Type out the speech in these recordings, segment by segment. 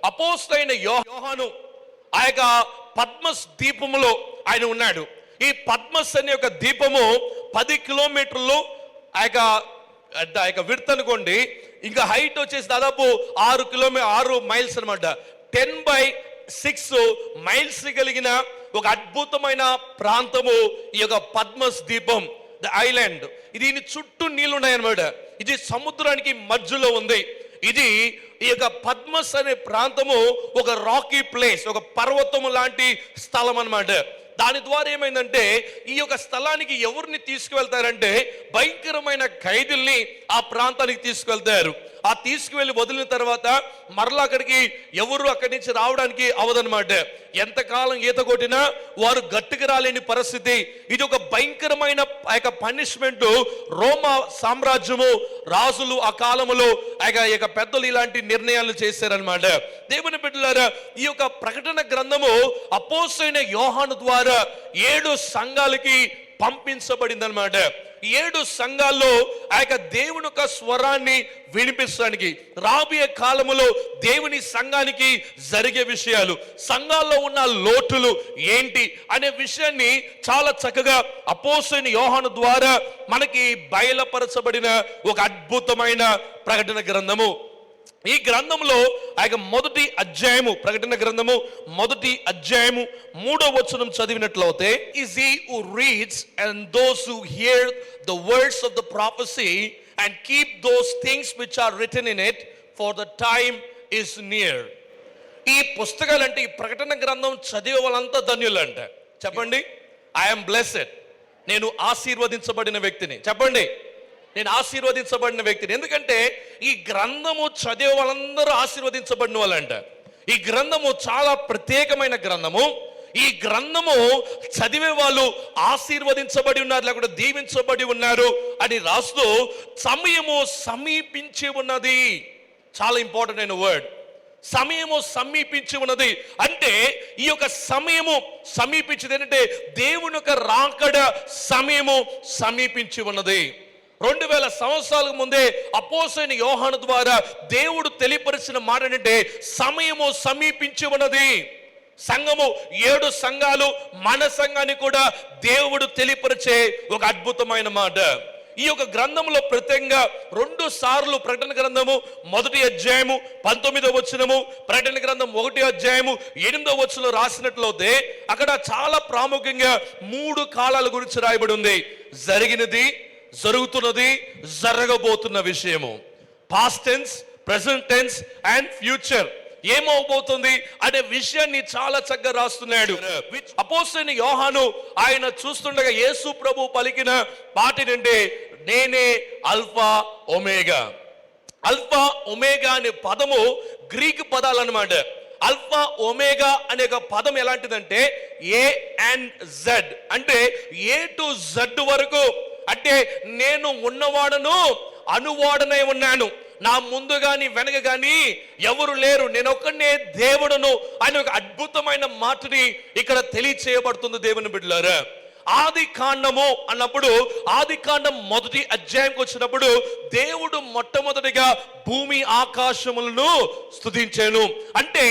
అపోస్తలుడైన యోహాను ఆ యొక్క పద్మస్ దీపములో ఆయన ఉన్నాడు. ఈ పద్మస్ అనే ఒక దీపము 10 కిలోమీటర్లు ఆ యొక్క విడ్త్ అనుకోండి, ఇంకా హైట్ వచ్చేసి దాదాపు 6 మైల్స్ అనమాట. 10/6 మైల్స్ కలిగిన ఒక అద్భుతమైన ప్రాంతము ఈ యొక్క పద్మస్ దీపం, ద ఐలాండ్. దీని చుట్టూ నీళ్లు ఉన్నాయన్నమాట. ఇది సముద్రానికి మధ్యలో ఉంది. ఇది ఈ యొక్క పద్మస్ అనే ప్రాంతము ఒక రాకీ ప్లేస్, ఒక పర్వతము లాంటి స్థలం అన్నమాట. దాని ద్వారా ఏమైందంటే ఈ యొక్క స్థలానికి ఎవరిని తీసుకువెళ్తారంటే భయంకరమైన ఖైదీల్ని ఆ ప్రాంతానికి తీసుకువెళ్తారు. ఆ తీసుకువెళ్ళి వదిలిన తర్వాత మరలా అక్కడికి ఎవరు అక్కడి నుంచి రావడానికి అవదనమాట. ఎంతకాలం ఈత కొట్టినా వారు గట్టికి రాలేని పరిస్థితి. ఇది ఒక భయంకరమైన ఆ యొక్క పనిష్మెంట్. రోమా సామ్రాజ్యము రాజులు ఆ కాలములో ఆ యొక్క పెద్దలు ఇలాంటి నిర్ణయాలు చేశారనమాట. దేవుని బిడ్డలారా, ఈ యొక్క ప్రకటన గ్రంథము అపోస్తలుడైన యోహాను ద్వారా 7 సంఘాలకి పంపించబడింది అనమాట. 7 సంఘాల్లో ఆ యొక్క దేవుని యొక్క స్వరాన్ని వినిపించడానికి, రాబోయే కాలములో దేవుని సంఘానికి జరిగే విషయాలు, సంఘాల్లో ఉన్న లోటులు ఏంటి అనే విషయాన్ని చాలా చక్కగా అపోస్తలుడైన యోహాను ద్వారా మనకి బయలుపరచబడిన ఒక అద్భుతమైన ప్రకటన గ్రంథము. ఈ గ్రంథంలో ఆ యొక్క మొదటి అధ్యాయము, ప్రకటన గ్రంథము మొదటి అధ్యాయము 3వ వచనం చదివినట్లయితే, is he who reads and those who hear the words of the prophecy and keep those things which are written in it, for the time is near. ఈ పుస్తకాలంటే, ఈ ప్రకటన గ్రంథం చదివే వాళ్ళంతా ధన్యులంట. చెప్పండి, ఐఎమ్ బ్లెస్డ్. నేను ఆశీర్వదించబడిన వ్యక్తిని. చెప్పండి, నేను ఆశీర్వదించబడిన వ్యక్తిని. ఎందుకంటే ఈ గ్రంథము చదివే వాళ్ళందరూ ఆశీర్వదించబడిన వాళ్ళంట. ఈ గ్రంథము చాలా ప్రత్యేకమైన గ్రంథము. ఈ గ్రంథము చదివే వాళ్ళు ఆశీర్వదించబడి ఉన్నారు, లేకపోతే దీవించబడి ఉన్నారు అని రాస్తూ సమయము సమీపించి ఉన్నది. చాలా ఇంపార్టెంట్ అయిన వర్డ్, సమయము సమీపించి ఉన్నది. అంటే ఈ యొక్క సమయము సమీపించింది ఏంటంటే దేవుని యొక్క రాకడ సమయము సమీపించి ఉన్నది. 2000 సంవత్సరాలకు ముందే అపోస్తలుడైన యోహాను ద్వారా దేవుడు తెలియపరిచిన మాట ఏంటంటే సమయము సమీపించి ఉన్నది. సంఘము 7 సంఘాలు, మన సంఘాన్ని కూడా దేవుడు తెలియపరిచే ఒక అద్భుతమైన మాట. ఈ యొక్క గ్రంథంలో ప్రత్యేకంగా 2 సార్లు ప్రకటన గ్రంథము మొదటి అధ్యాయము 19వ వచనము, ప్రకటన గ్రంథం 1వ అధ్యాయము 8వ వచనంలో రాసినట్లయితే అక్కడ చాలా ప్రాముఖ్యంగా 3 కాలాల గురించి రాయబడి ఉంది. జరిగినది, జరుగుతున్నది, జరగబోతున్న విషయము. Past tense, present tense and future. ఏమవబోతుంది అనే విషయాన్ని చాలా చక్కగా రాస్తున్నాడు అపోస్తలుడైన యోహాను. ఆయన చూస్తుండగా యేసు ప్రభు పలికిన మాట ఏంటంటే, నేనే అల్ఫా ఒమేగా. అల్ఫా ఒమేగా అనే పదము గ్రీక్ పదాలు అన్నమాట. అల్ఫా ఒమేగా అనే ఒక పదం ఎలాంటిదంటే ఏ అండ్ జెడ్, అంటే ఏ టు జెడ్ వరకు. అంటే నేను ఉన్నవాడను, అనువాడనై ఉన్నాను, నా ముందు గాని వెనక గాని ఎవరు లేరు, నేను ఒక్కనే దేవుడును అనే ఒక అద్భుతమైన మాటని ఇక్కడ తెలియచేయబడుతుంది. దేవుని బిడ్డలారా, ఆది కాండము అన్నప్పుడు, ఆది కాండం మొదటి అధ్యాయంకి వచ్చినప్పుడు దేవుడు మొట్టమొదటిగా భూమి ఆకాశములను స్తుతించాను. అంటే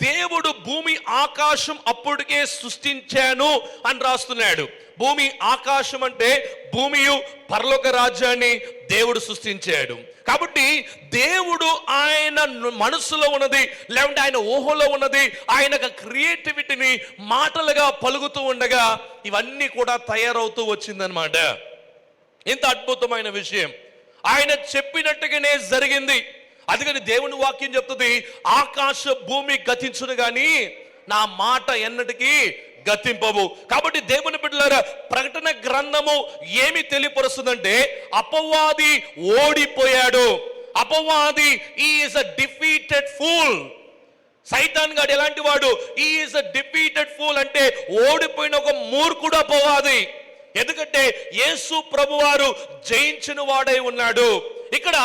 దేవుడు భూమి ఆకాశం అప్పటికే సృష్టించాను అని రాస్తున్నాడు. భూమి ఆకాశం అంటే భూమియు పరలోక రాజ్యాన్ని దేవుడు సృష్టించాడు. కాబట్టి దేవుడు ఆయన మనసులో ఉన్నది, లేకుంటే ఆయన ఊహలో ఉన్నది, ఆయన క్రియేటివిటీని మాటలుగా పలుకుతూ ఉండగా ఇవన్నీ కూడా తయారవుతూ వచ్చిందనమాట. ఇంత అద్భుతమైన విషయం ఆయన చెప్పినట్టుగానే జరిగింది. అందుకని దేవుని వాక్యం చెప్తుంది, ఆకాశ భూమి గతించును గాని నా మాట ఎన్నటికీ గతింపవు. కాబట్టి దేవుని బిడ్డలారా, ప్రకటన గ్రంథము ఏమి తెలియపరుస్తుందంటే అపవాది ఓడిపోయాడు. అపవాది ఈజ్ అ డిఫీటెడ్ ఫూల్. సైతాన్ గాడు ఎలాంటి వాడు? ఈజ్ అ డిఫీటెడ్ ఫూల్, అంటే ఓడిపోయిన ఒక మూర్ఖుడు అపవాది. ఎందుకంటే యేసు ప్రభువారు జయించిన వాడై ఉన్నాడు. ఇక్కడ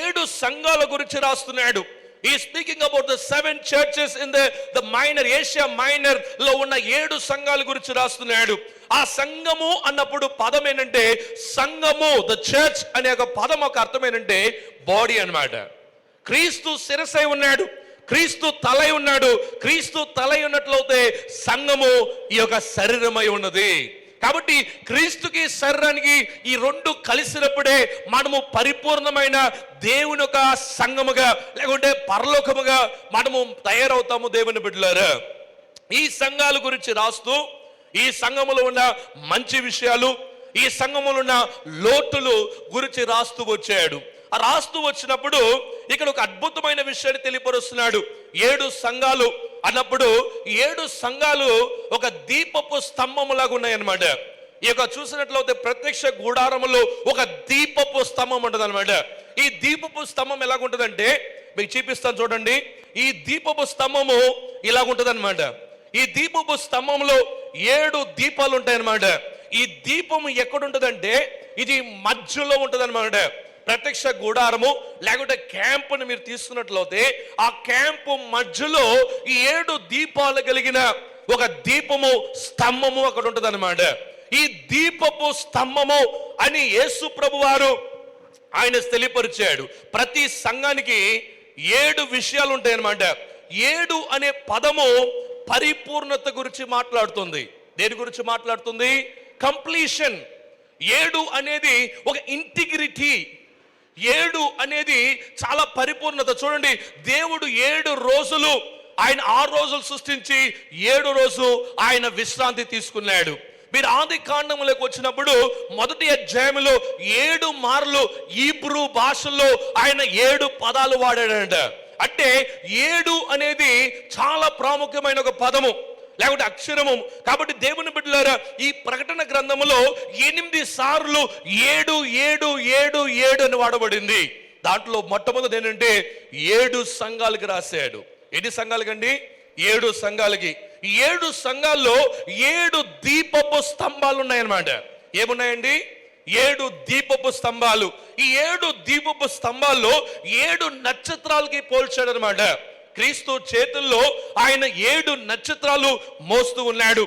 7 సంఘాల గురించి రాస్తున్నాడు. He is speaking about the 7 churches in the minor, Asia Minor లో ఉన్న 7 సంఘాల గురించి రాస్తున్నాడు. ఆ సంఘము అన్నప్పుడు పదం ఏంటంటే, సంఘము ద చర్చ్ అనే ఒక పదం ఒక అర్థం ఏంటంటే బాడీ అన్నమాట. క్రీస్తు శిరస్సై ఉన్నాడు. క్రీస్తు తలై ఉన్నాడు. క్రీస్తు తలై ఉన్నట్లయితే సంఘము ఈ యొక్క శరీరమై ఉన్నది. కాబట్టి క్రీస్తుకి శరీరానికి ఈ రెండు కలిసినప్పుడే మనము పరిపూర్ణమైన దేవుని యొక్క సంఘముగా లేకుంటే పరలోకముగా మనము తయారవుతాము. దేవుని బిడ్డలారా, ఈ సంఘాల గురించి రాస్తూ ఈ సంఘములో ఉన్న మంచి విషయాలు, ఈ సంఘములో ఉన్న లోటులు గురించి రాస్తూ వచ్చాడు. ఆ రాస్తూ వచ్చినప్పుడు ఇక్కడ ఒక అద్భుతమైన విషయాన్ని తెలియపరుస్తున్నాడు. 7 సంఘాలు అన్నప్పుడు 7 సంఘాలు ఒక దీపపు స్తంభములాగా ఉన్నాయన్నమాట. ఈ యొక్క చూసినట్లయితే ప్రత్యక్ష గుడారములో ఒక దీపపు స్తంభం ఉంటుంది అనమాట. ఈ దీపపు స్తంభం ఎలాగుంటుందంటే మీకు చూపిస్తాను చూడండి. ఈ దీపపు స్తంభము ఇలాగుంటుంది అనమాట. ఈ దీపపు స్తంభంలో 7 దీపాలు ఉంటాయన్నమాట. ఈ దీపం ఎక్కడుంటుందంటే ఇది మధ్యలో ఉంటుంది అనమాట. ప్రత్యక్ష గుడారము లేకుంటే క్యాంపును మీరు తీసుకున్నట్లయితే ఆ క్యాంపు మధ్యలో ఈ 7 దీపాలు కలిగిన ఒక దీపము స్తంభము అక్కడ ఉంటుంది అనమాట. ఈ దీపపు స్తంభము అని యేసు ప్రభు వారు ఆయన తెలియపరిచాడు. ప్రతి సంఘానికి 7 విషయాలు ఉంటాయి అనమాట. 7 అనే పదము పరిపూర్ణత గురించి మాట్లాడుతుంది. దేని గురించి మాట్లాడుతుంది? కంప్లీషన్. 7 అనేది ఒక ఇంటిగ్రిటీ. 7 అనేది చాలా పరిపూర్ణత. చూడండి, దేవుడు 7 రోజులు ఆయన 6 రోజులు సృష్టించి 7 రోజు ఆయన విశ్రాంతి తీసుకున్నాడు. మీరు ఆది కాండములోకి వచ్చినప్పుడు మొదటి అధ్యాయంలో 7 మార్లు హీబ్రూ భాషలో ఆయన 7 పదాలు వాడాడంట. అంటే 7 అనేది చాలా ప్రాముఖ్యమైన ఒక పదము లేకుంటే అక్షరము. కాబట్టి దేవుని బిడ్డలారా, ఈ ప్రకటన గ్రంథములో 8 సార్లు 7 7 7 7 అని వాడబడింది. దాంట్లో మొట్టమొదటి ఏంటంటే 7 సంఘాలకి రాశాడు. ఎన్ని సంఘాలకండి? 7 సంఘాలకి. 7 సంఘాల్లో 7 దీపపు స్తంభాలు ఉన్నాయన్నమాట. ఏమున్నాయండి? 7 దీపపు స్తంభాలు. ఈ 7 దీపపు స్తంభాల్లో 7 నక్షత్రాలకి పోల్చాడు అనమాట. క్రీస్తు చేతుల్లో ఆయన 7 నక్షత్రాలు మోస్తూ ఉన్నాడు.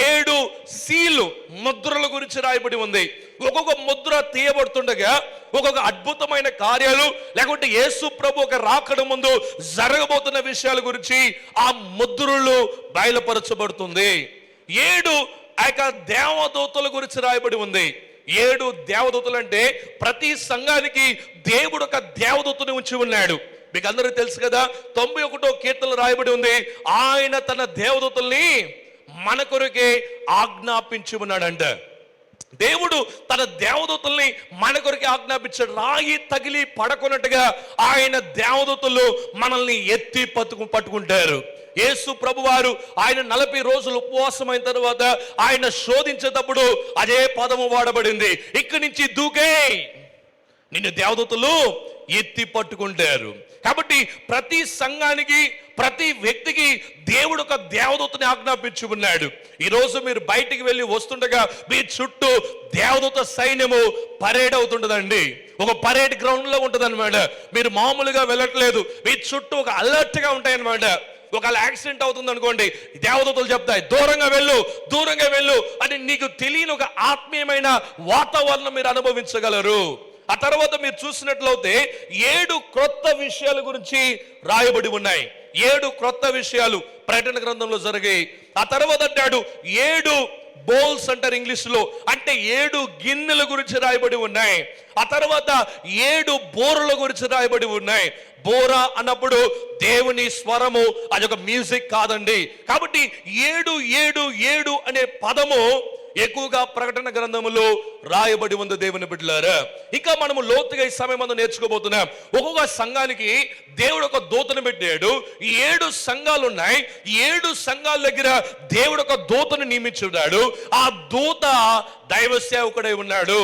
7 సీలు ముద్రల గురించి రాయబడి ఉంది. ఒక్కొక్క ముద్ర తీయబడుతుండగా ఒక్కొక్క అద్భుతమైన కార్యాలు లేకుంటే యేసు ప్రభు ఒక రాకడ ముందు జరగబోతున్న విషయాల గురించి ఆ ముద్రలు బయలుపరచబడుతుంది. 7 ఆ యొక్క దేవదూతల గురించి రాయబడి ఉంది. 7 దేవదూతలు అంటే ప్రతి సంఘానికి దేవుడు ఒక దేవదూతని ఉంచి ఉన్నాడు. మీకు అందరికీ తెలుసు కదా, 91వ కీర్తనలో రాయబడి ఉంది, ఆయన తన దేవదూతల్ని మన కొరకే ఆజ్ఞాపించి ఉన్నాడంట. దేవుడు తన దేవదూతల్ని మన కొరకే ఆజ్ఞాపించాడు. రాయి తగిలి పడకున్నట్టుగా ఆయన దేవదూతలు మనల్ని ఎత్తి పట్టుకుంటారు. యేసు ప్రభు వారు ఆయన 40 రోజులు ఉపవాసం అయిన తర్వాత ఆయన శోధించేటప్పుడు అదే పదము వాడబడింది. ఇక్కడి నుంచి దూకే నిన్ను దేవదూతలు ఎత్తి పట్టుకుంటారు. కాబట్టి ప్రతి సంఘానికి ప్రతి వ్యక్తికి దేవుడు ఒక దేవదూతని ఆజ్ఞాపించి ఉన్నాడు. ఈరోజు మీరు బయటికి వెళ్ళి వస్తుండగా మీ చుట్టూ దేవదూత సైన్యము పరేడ్ అవుతుండదండి. ఒక పరేడ్ గ్రౌండ్ లో ఉంటుంది అనమాట. మీరు మామూలుగా వెళ్ళట్లేదు. మీ చుట్టూ ఒక అలర్ట్ గా ఉంటాయన్నమాట. ఒకవేళ యాక్సిడెంట్ అవుతుంది అనుకోండి, దేవదూతలు చెప్తాయి దూరంగా వెళ్ళు, దూరంగా వెళ్ళు అని. నీకు తెలియని ఒక ఆత్మీయమైన వాతావరణం మీరు అనుభవించగలరు. ఆ తర్వాత మీరు చూసినట్లయితే 7 క్రొత్త విషయాల గురించి రాయబడి ఉన్నాయి. 7 క్రొత్త విషయాలు ప్రకటన గ్రంథంలో జరిగాయి. ఆ తర్వాత అంటాడు 7 బౌల్స్ అంటారు ఇంగ్లీష్ లో, అంటే 7 గిన్నెల గురించి రాయబడి ఉన్నాయి. ఆ తర్వాత 7 బోరల గురించి రాయబడి ఉన్నాయి. బోరా అన్నప్పుడు దేవుని స్వరము, అది ఒక మ్యూజిక్ కాదండి. కాబట్టి 7 7 7 అనే పదము ఎక్కువగా ప్రకటన గ్రంథములో రాయబడి ఉంది. దేవుని బిడ్డలారా, ఇంకా మనము లోతుగా ఈ సమయం అందు నేర్చుకోబోతున్నాం. ఒక్కొక్క సంఘానికి దేవుడు ఒక దూతను పెట్టాడు. 7 సంఘాలు ఉన్నాయి. 7 సంఘాల దగ్గర దేవుడు ఒక దూతను నియమించున్నాడు. ఆ దూత దైవ సేవకుడై ఉన్నాడు.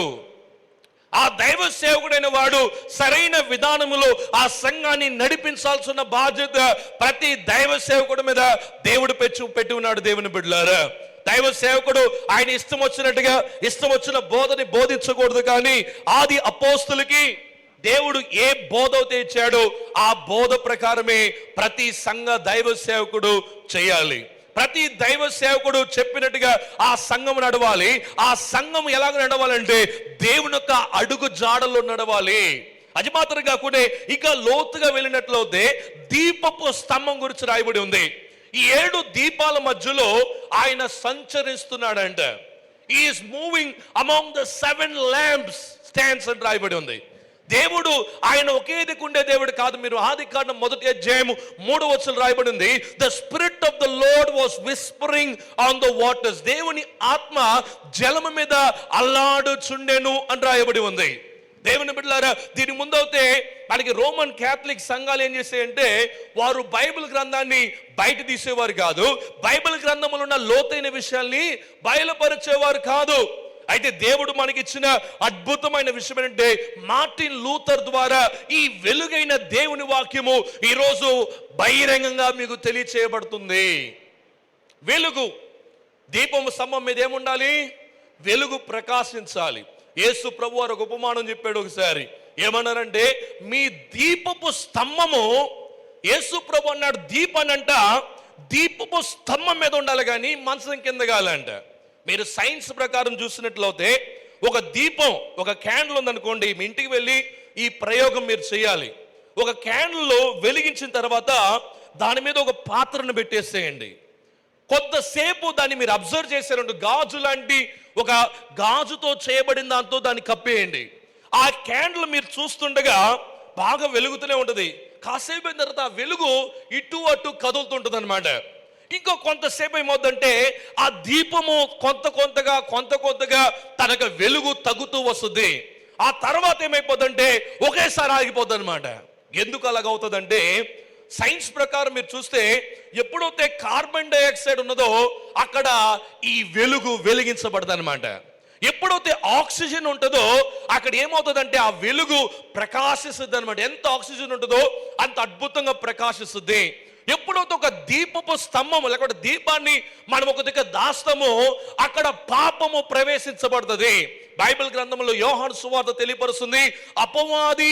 ఆ దైవ సేవకుడైన వాడు సరైన విధానములో ఆ సంఘాన్ని నడిపించాల్సిన బాధ్యత ప్రతి దైవ సేవకుడి మీద దేవుడు పెట్టి ఉన్నాడు. దేవుని బిడ్డలారా, దైవ సేవకుడు ఆయన ఇష్టం వచ్చినట్టుగా ఇష్టం వచ్చిన బోధని బోధించకూడదు. కానీ ఆది అపోస్తులకి దేవుడు ఏ బోధ అయితే ఇచ్చాడో ఆ బోధ ప్రకారమే ప్రతి సంఘ దైవ సేవకుడు చేయాలి. ప్రతి దైవ సేవకుడు చెప్పినట్టుగా ఆ సంఘం నడవాలి. ఆ సంఘం ఎలాగ నడవాలంటే దేవుని యొక్క అడుగు జాడల్లో నడవాలి. అది మాత్రం కాకుండా ఇక లోతుగా వెళ్ళినట్లయితే దీపపు స్తంభం గురించి రాయబడి ఉంది. ఈ 7 దీపాల మధ్యలో ఆయన సంచరిస్తున్నాడంట. Is moving among the 7 lamps stands అని రాయబడి ఉంది. దేవుడు ఆయన ఒకే దిక్కుండే దేవుడు కాదు. మీరు ఆదికాండం 1వ అధ్యాయము 3వ వచనం రాయబడి ఉంది, the spirit of the lord was whispering on the waters. దేవుని ఆత్మ జలము మీద అల్లాడుచుండెను అని రాయబడి ఉంది. దేవుని బిడ్డలారా, దీని ముందైతే మనకి రోమన్ క్యాథలిక్ సంఘాలు ఏం చేసాయంటే వారు బైబిల్ గ్రంథాన్ని బయట తీసేవారు కాదు, బైబిల్ గ్రంథంలో ఉన్న లోతైన విషయాల్ని బయలుపరిచేవారు కాదు. అయితే దేవుడు మనకిచ్చిన అద్భుతమైన విషయం ఏంటంటే మార్టిన్ లూథర్ ద్వారా ఈ వెలుగైన దేవుని వాక్యము ఈరోజు బహిరంగంగా మీకు తెలియచేయబడుతుంది. వెలుగు దీపము స్తంభం మీద ఏముండాలి? వెలుగు ప్రకాశించాలి. యేసు ప్రభు వారు ఒక ఉపమానం చెప్పాడు ఒకసారి. ఏమన్నారంటే మీ దీపపు స్తంభము, యేసు ప్రభు అన్నాడు దీపానంట దీపపు స్తంభం మీద ఉండాలి కానీ మంచం కింద కాలంట. మీరు సైన్స్ ప్రకారం చూసినట్లయితే ఒక దీపం, ఒక క్యాండిల్ ఉందనుకోండి, మీ ఇంటికి వెళ్ళి ఈ ప్రయోగం మీరు చేయాలి. ఒక క్యాండిల్లో వెలిగించిన తర్వాత దాని మీద ఒక పాత్రను పెట్టేసేయండి. కొంతసేపు దాన్ని మీరు అబ్జర్వ్ చేశారంటే గాజు లాంటి ఒక గాజుతో చేయబడిన దాంతో దాన్ని కప్పేయండి. ఆ క్యాండిల్ మీరు చూస్తుండగా బాగా వెలుగుతూనే ఉంటుంది. కాసేపు అయిన తర్వాత ఆ వెలుగు ఇటు అటు కదులుతుంటుంది అనమాట. ఇంకో కొంతసేపు ఏమవుతుందంటే ఆ దీపము కొంత కొంతగా తనకు వెలుగు తగ్గుతూ వస్తుంది. ఆ తర్వాత ఏమైపోతుందంటే ఒకేసారి ఆగిపోతుంది అనమాట. ఎందుకు అలాగవుతుందంటే సైన్స్ ప్రకారం మీరు చూస్తే ఎప్పుడైతే కార్బన్ డైఆక్సైడ్ ఉన్నదో అక్కడ ఈ వెలుగు వెలిగించబడదు అనమాట. ఎప్పుడైతే ఆక్సిజన్ ఉంటుందో అక్కడ ఏమవుతుందంటే ఆ వెలుగు ప్రకాశిస్తుంది అనమాట. ఎంత ఆక్సిజన్ ఉంటుందో అంత అద్భుతంగా ప్రకాశిస్తుంది. ఎప్పుడైతే ఒక దీపపు స్తంభము లేకపోతే దీపాన్ని మనం ఒక దగ్గర దాస్తామో అక్కడ పాపము ప్రవేశించబడుతుంది. బైబిల్ గ్రంథంలో యోహాను సువార్త తెలియపరుస్తుంది, అపవాది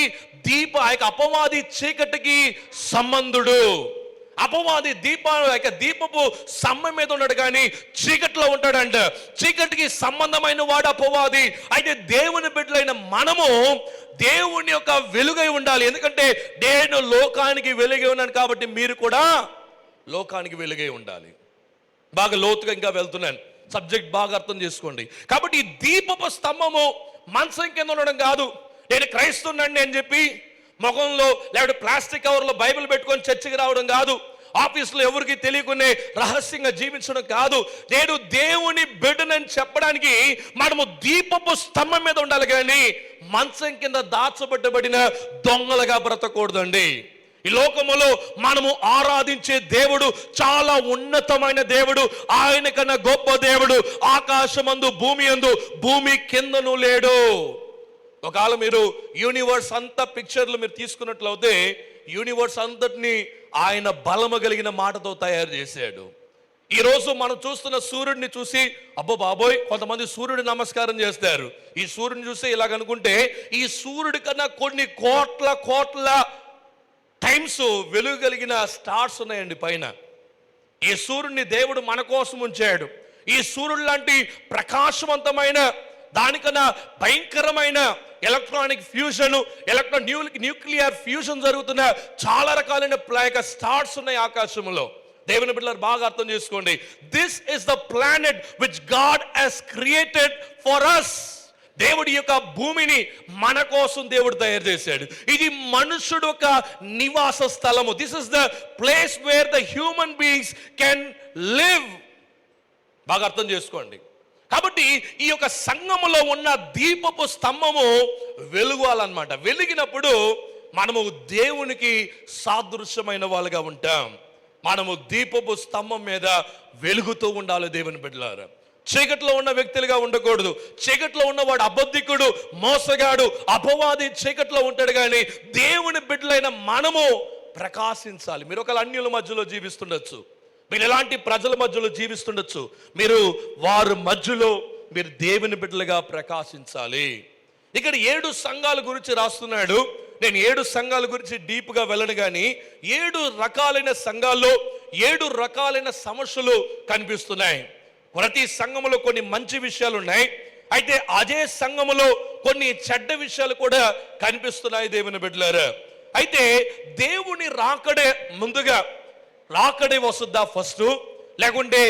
అపవాది చీకటికి సంబంధుడు. అపవాది దీపపు స్తంభం మీద ఉన్నాడు కానీ చీకటిలో ఉంటాడంట. చీకటికి సంబంధమైన వాడు అపవాది. అయితే దేవుని బిడ్డలైన మనము దేవుని యొక్క వెలుగై ఉండాలి. ఎందుకంటే నేను లోకానికి వెలుగై ఉన్నాను కాబట్టి మీరు కూడా లోకానికి వెలుగై ఉండాలి. బాగా లోతుగా ఇంకా వెళ్తున్నాను, సబ్జెక్ట్ బాగా అర్థం చేసుకోండి. కాబట్టి ఈ దీపపు స్తంభము మంచం కింద ఉండడం కాదు. నేను క్రైస్తవునండి అని చెప్పి ముఖంలో లేకపోతే ప్లాస్టిక్ కవర్లో బైబిల్ పెట్టుకొని చర్చికి రావడం కాదు. ఆఫీసులో ఎవరికి తెలియకునే రహస్యంగా జీవించడం కాదు. నేను దేవుని బిడ్డనని చెప్పడానికి మనము దీపపు స్తంభం మీద ఉండాలి కానీ మంచం కింద దాచబట్టబడిన దొంగలుగా బ్రతకూడదండి. ఈ లోకములో మనము ఆరాధించే దేవుడు చాలా ఉన్నతమైన దేవుడు. ఆయన కన్నా గొప్ప దేవుడు ఆకాశమందు భూమి యందు భూమి కిందను లేడు. ఒకవేళ మీరు యూనివర్స్ అంతా పిక్చర్లు మీరు తీసుకున్నట్లయితే యూనివర్స్ అంతటిని ఆయన బలము కలిగిన మాటతో తయారు చేశాడు. ఈరోజు మనం చూస్తున్న సూర్యుడిని చూసి అబ్బో బాబోయ్, కొంతమంది సూర్యుడి నమస్కారం చేస్తారు. ఈ సూర్యుడిని చూసి ఇలాగనుకుంటే ఈ సూర్యుడి కన్నా కొన్ని కోట్ల టైమ్స్ వెలుగు కలిగిన స్టార్స్ ఉన్నాయండి పైన. ఈ సూర్యుడిని దేవుడు మన కోసం ఉంచాడు. ఈ సూర్యుడు లాంటి ప్రకాశవంతమైన దానికన్నా భయంకరమైన ఎలక్ట్రానిక్ ఫ్యూజన్, న్యూక్లియర్ ఫ్యూజన్ జరుగుతున్న చాలా రకాలైన స్టార్స్ ఉన్నాయి ఆకాశంలో. దేవుని బిడ్డలారా బాగా అర్థం చేసుకోండి. This is the planet which God has created for us. దేవుడి యొక్క భూమిని మన కోసం దేవుడు తయారు చేశాడు. ఇది మనుషుడు ఒక నివాస స్థలము. This is the place where the human beings can live. బాగా అర్థం చేసుకోండి. కాబట్టి ఈ యొక్క సంఘములో ఉన్న దీపపు స్తంభము వెలుగాలన్నమాట. వెలిగినప్పుడు మనము దేవునికి సాదృశ్యమైన వాళ్ళుగా ఉంటాం. మనము దీపపు స్తంభం మీద వెలుగుతూ ఉండాలి దేవుని బిడ్డలారా. చీకట్లో ఉన్న వ్యక్తులుగా ఉండకూడదు. చీకట్లో ఉన్నవాడు అబద్ధికుడు, మోసగాడు, అపవాది చీకట్లో ఉంటాడు. కానీ దేవుని బిడ్డలైన మనము ప్రకాశించాలి. మీరు ఒకవేళ అన్యుల మధ్యలో జీవిస్తుండొచ్చు, మీరు ఎలాంటి ప్రజల మధ్యలో జీవిస్తుండొచ్చు, మీరు వారి మధ్యలో మీరు దేవుని బిడ్డలుగా ప్రకాశించాలి. ఇక్కడ 7 సంఘాల గురించి రాస్తున్నాడు. నేను 7 సంఘాల గురించి డీప్గా వెళ్ళను కానీ 7 రకాలైన సంఘాల్లో 7 రకాలైన సమస్యలు కనిపిస్తున్నాయి. ప్రతి సంఘములో కొన్ని మంచి విషయాలు ఉన్నాయి, అయితే అదే సంఘములో కొన్ని చెడ్డ విషయాలు కూడా కనిపిస్తున్నాయి దేవుని బిడ్డలారా. అయితే దేవుని రాకడే ముందుగా రాకడే వస్తుందా ఫస్ట్, లేకుంటే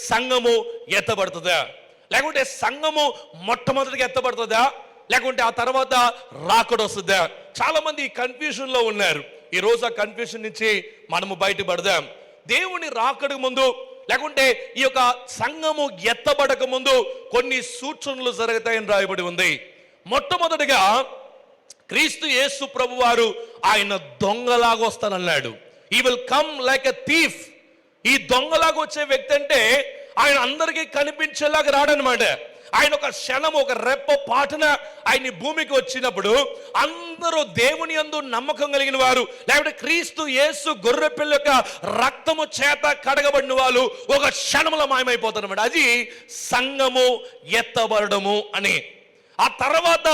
సంఘము ఎత్తబడుతుందా, లేకుంటే సంఘము మొట్టమొదటిగా ఎత్తబడుతుందా, లేకుంటే ఆ తర్వాత రాకడ వస్తుందా? చాలా మంది కన్ఫ్యూజన్ లో ఉన్నారు. ఈ రోజు ఆ కన్ఫ్యూజన్ నుంచి మనము బయటపడదాం. దేవుని రాకడకు ముందు లేకుంటే ఈ యొక్క సంఘము ఎత్తబడక ముందు కొన్ని సూచనలు జరుగుతాయని రాయబడి ఉంది. మొట్టమొదటిగా క్రీస్తు యేసు ప్రభు వారు ఆయన దొంగలాగా వస్తానన్నాడు. He will come like a thief. ఈ దొంగలాగా వచ్చే వ్యక్తి అంటే ఆయన అందరికీ కనిపించేలాగా రాడనమాట. ఆయన ఒక క్షణం, ఒక రెప్ప పాటున ఆయన భూమికి వచ్చినప్పుడు అందరూ దేవుని యందు నమ్మకం కలిగిన వారు, లేకపోతే క్రీస్తు యేసు గొర్రెపిల్ల యొక్క రక్తము చేత కడగబడిన వాళ్ళు ఒక క్షణంలో మాయమైపోతారన్నమాట. అది సంఘము ఎత్తబడము అని. ఆ తర్వాత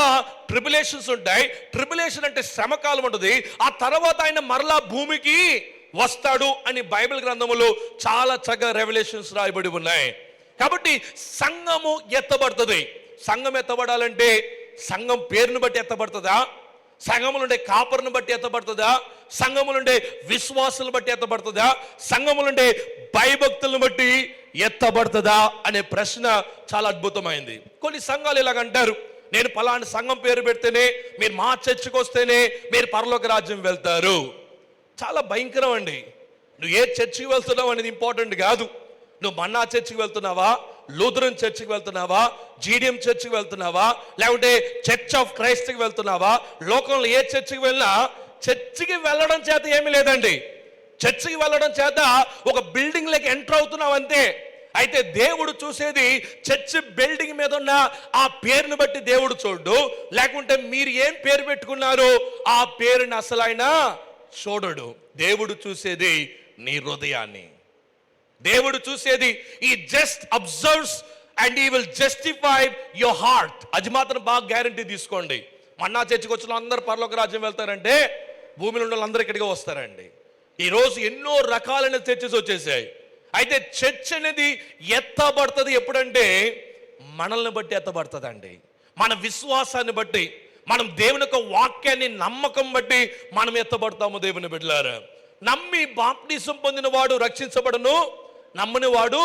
ట్రిబులేషన్స్ ఉంటాయి. ట్రిబులేషన్ అంటే శ్రమకాలం ఉంటుంది. ఆ తర్వాత ఆయన మరలా భూమికి వస్తాడు అని బైబిల్ గ్రంథములో చాలా చక్కగా రెవల్యూషన్స్ రాయబడి ఉన్నాయి. కాబట్టి సంఘము ఎత్తబడుతుంది. సంఘం ఎత్తబడాలంటే సంఘం పేరును బట్టి ఎత్తబడుతుందా, సంఘములుండే కాపర్ను బట్టి ఎత్తబడుతుందా, సంఘములుండే విశ్వాసులను బట్టి ఎత్తబడుతుందా, సంఘములుండే భయభక్తులను బట్టి ఎత్తబడుతుందా అనే ప్రశ్న చాలా అద్భుతమైంది. కొన్ని సంఘాలు ఇలాగంటారు, నేను పలానా సంఘం పేరు పెడితేనే, మీరు మా చర్చికి వస్తేనే మీరు పరలోక రాజ్యం వెళ్తారు. చాలా భయంకరం అండి. నువ్వు ఏ చర్చికి వెళ్తున్నావు అనేది ఇంపార్టెంట్ కాదు. నువ్వు మన్నా చర్చికి వెళ్తున్నావా, లూథరన్ చర్చికి వెళ్తున్నావా, జీడిఎం చర్చికి వెళ్తున్నావా, లేకుంటే చర్చ్ ఆఫ్ క్రైస్ట్కి వెళ్తున్నావా, లోకంలో ఏ చర్చికి వెళ్ళినా చర్చికి వెళ్ళడం చేత ఏమీ లేదండి. చర్చికి వెళ్ళడం చేత ఒక బిల్డింగ్ లెక్క ఎంటర్ అవుతున్నావు అంతే. అయితే దేవుడు చూసేది చర్చ్ బిల్డింగ్ మీద ఉన్న ఆ పేరును బట్టి దేవుడు చూడు, లేకుంటే మీరు ఏం పేరు పెట్టుకున్నారో ఆ పేరుని అసలు ఆయన చూడడు. దేవుడు చూసేది నీ హృదయాన్ని. దేవుడు చూసేది ఈ just absorbs and he will justify your heart. అది మాత్రం బాగా గ్యారంటీ తీసుకోండి. మన్నా చర్చికి వచ్చిన అందరూ పరలోక రాజ్యం వెళ్తారంటే భూమిలో ఉన్న వాళ్ళందరూ ఇక్కడికి వస్తారండి. ఈరోజు ఎన్నో రకాలైన చర్చెస్ వచ్చేసాయి. అయితే చర్చ్ అనేది ఎత్తబడుతుంది ఎప్పుడంటే మనల్ని బట్టి ఎత్తబడుతుందండి. మన విశ్వాసాన్ని బట్టి, మనం దేవుని యొక్క వాక్యాన్ని నమ్మకం బట్టి మనం ఎత్తబడతాము. దేవుని బిడ్డలారా, నమ్మి బాప్టిజం పొందిన వాడు రక్షించబడను, నమ్మని వాడు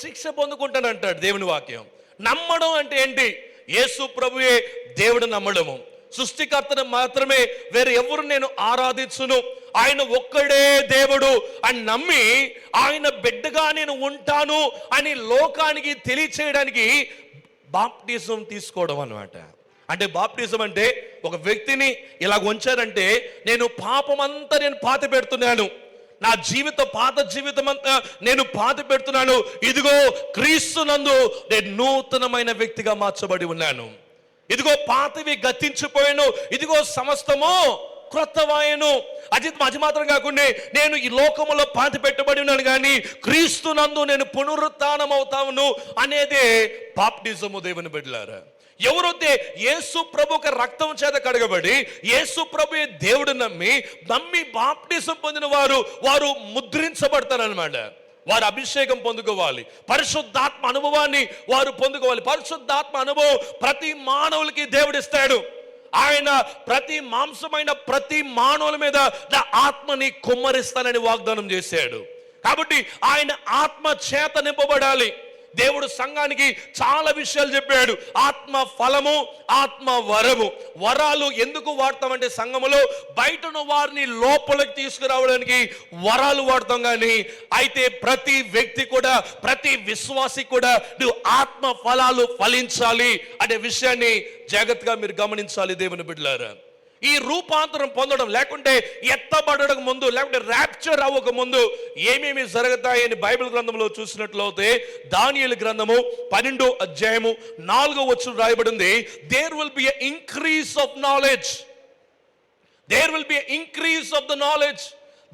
శిక్ష పొందుకుంటానంటాడు దేవుని వాక్యం. నమ్మడం అంటే ఏంటి? యేసు ప్రభువే దేవుడు నమ్మడము. సృష్టికర్తను మాత్రమే వేరే ఎవరు నేను ఆరాధించును, ఆయన ఒక్కడే దేవుడు అని నమ్మి ఆయన బిడ్డగా నేను ఉంటాను అని లోకానికి తెలియచేయడానికి బాప్టిజం తీసుకోవడం అన్నమాట. అంటే బాప్టిజం అంటే ఒక వ్యక్తిని ఇలా ఉంచారంటే నేను పాపమంతా నేను పాతి పెడుతున్నాను, నా పాత జీవితం అంతా నేను పాతి పెడుతున్నాను, ఇదిగో క్రీస్తునందు నేను నూతనమైన వ్యక్తిగా మార్చబడి ఉన్నాను, ఇదిగో పాతవి గతించిపోయాను, ఇదిగో సమస్తము క్రొత్తవాయను. అది మాత్రం కాకుండా నేను ఈ లోకములో పాతి పెట్టబడి ఉన్నాను కానీ క్రీస్తునందు నేను పునరుత్థానం అవుతాను అనేదే బాప్టిజము. దేవుని బిడ్డలారా, ఎవరైతే యేసు ప్రభుకి రక్తం చేత కడగబడి యేసు ప్రభు దేవుడు నమ్మి బాప్టిజం పొందిన వారు ముద్రించబడతారనమాట. వారు అభిషేకం పొందుకోవాలి, పరిశుద్ధాత్మ అనుభవాన్ని వారు పొందుకోవాలి. పరిశుద్ధాత్మ అనుభవం ప్రతి మానవులకి దేవుడిస్తాడు. ఆయన ప్రతి మాంసమైన ప్రతి మానవుల మీద నా ఆత్మని కుమ్మరిస్తానని వాగ్దానం చేశాడు. కాబట్టి ఆయన ఆత్మ చేత నింపబడాలి. దేవుడు సంఘానికి చాలా విషయాలు చెప్పాడు. ఆత్మ ఫలము, ఆత్మ వరము. వరాలు ఎందుకు వాడతామంటే సంఘములో బయటను వారిని లోపలికి తీసుకురావడానికి వరాలు వాడతాం. కానీ అయితే ప్రతి వ్యక్తి కూడా, ప్రతి విశ్వాసి కూడా నువ్వు ఆత్మ ఫలాలు ఫలించాలి అనే విషయాన్ని జాగ్రత్తగా మీరు గమనించాలి. దేవుని బిడ్డలారా, ఈ రూపాంతరం పొందడం లేకుంటే ఎత్తబడడం ముందు, లేకుంటే ర్యాప్చర్ అవ్వక ముందు ఏమేమి జరుగుతాయని బైబిల్ గ్రంథంలో చూసినట్లయితే దానియేలు గ్రంథము 12వ అధ్యాయము 4వ వచనం రాయబడింది. There will be a increase of knowledge. There will be a increase of the knowledge.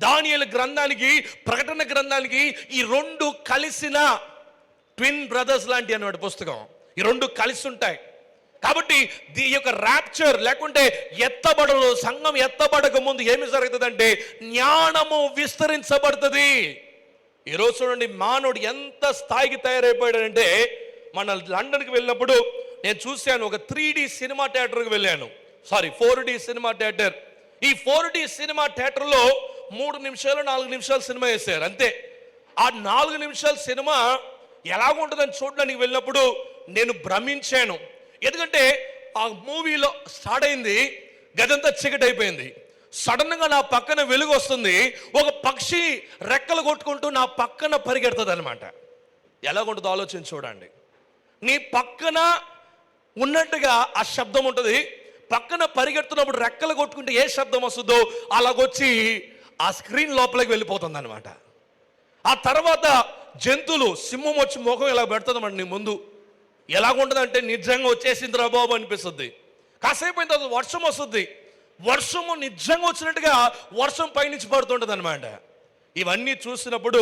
దానియేలు గ్రంథానికి, ప్రకటన గ్రంథానికి ఈ రెండు కలిసిన ట్విన్ బ్రదర్స్ లాంటి అన్నమాట పుస్తకం. ఈ రెండు కలిసి ఉంటాయి. కాబట్టి ఈ యొక్క ర్యాప్చర్ లేకుంటే ఎత్తబడలు, సంఘం ఎత్తబడక ముందు ఏమి జరుగుతుందంటే జ్ఞానము విస్తరించబడుతుంది. ఈరోజు చూడండి, మానవుడు ఎంత స్థాయికి తయారైపోయాడంటే, మన లండన్కి వెళ్ళినప్పుడు నేను చూశాను, ఒక 3D సినిమా థియేటర్కి వెళ్ళాను. 4D cinema theatre. ఈ 4D సినిమా థియేటర్లో 3 నిమిషాలు 4 నిమిషాలు సినిమా వేశారు అంతే. ఆ 4 నిమిషాల సినిమా ఎలాగుంటుందని చూడడానికి వెళ్ళినప్పుడు నేను భ్రమించాను. ఎందుకంటే ఆ మూవీలో స్టార్ట్ అయింది, గదంతా చీకటి అయిపోయింది. సడన్గా నా పక్కన వెలుగు వస్తుంది, ఒక పక్షి రెక్కలు కొట్టుకుంటూ నా పక్కన పరిగెడుతుంది అనమాట. ఎలాగుంటుందో ఆలోచించి చూడండి. నీ పక్కన ఉన్నట్టుగా ఆ శబ్దం ఉంటుంది, పక్కన పరిగెడుతున్నప్పుడు రెక్కలు కొట్టుకుంటే ఏ శబ్దం వస్తుందో అలాగొచ్చి ఆ స్క్రీన్ లోపలికి వెళ్ళిపోతుంది అనమాట. ఆ తర్వాత జంతువులు, సింహం వచ్చి ముఖం ఇలా పెడుతుందన్నమాట నీ ముందు. ఎలాగుంటుందంటే నిజంగా వచ్చేసింది రా బాబు అనిపిస్తుంది. కాసేపు అయిన తర్వాత వర్షం వస్తుంది, వర్షము నిజంగా వచ్చినట్టుగా వర్షం పైనుంచి పడుతుంటుంది అనమాట. ఇవన్నీ చూసినప్పుడు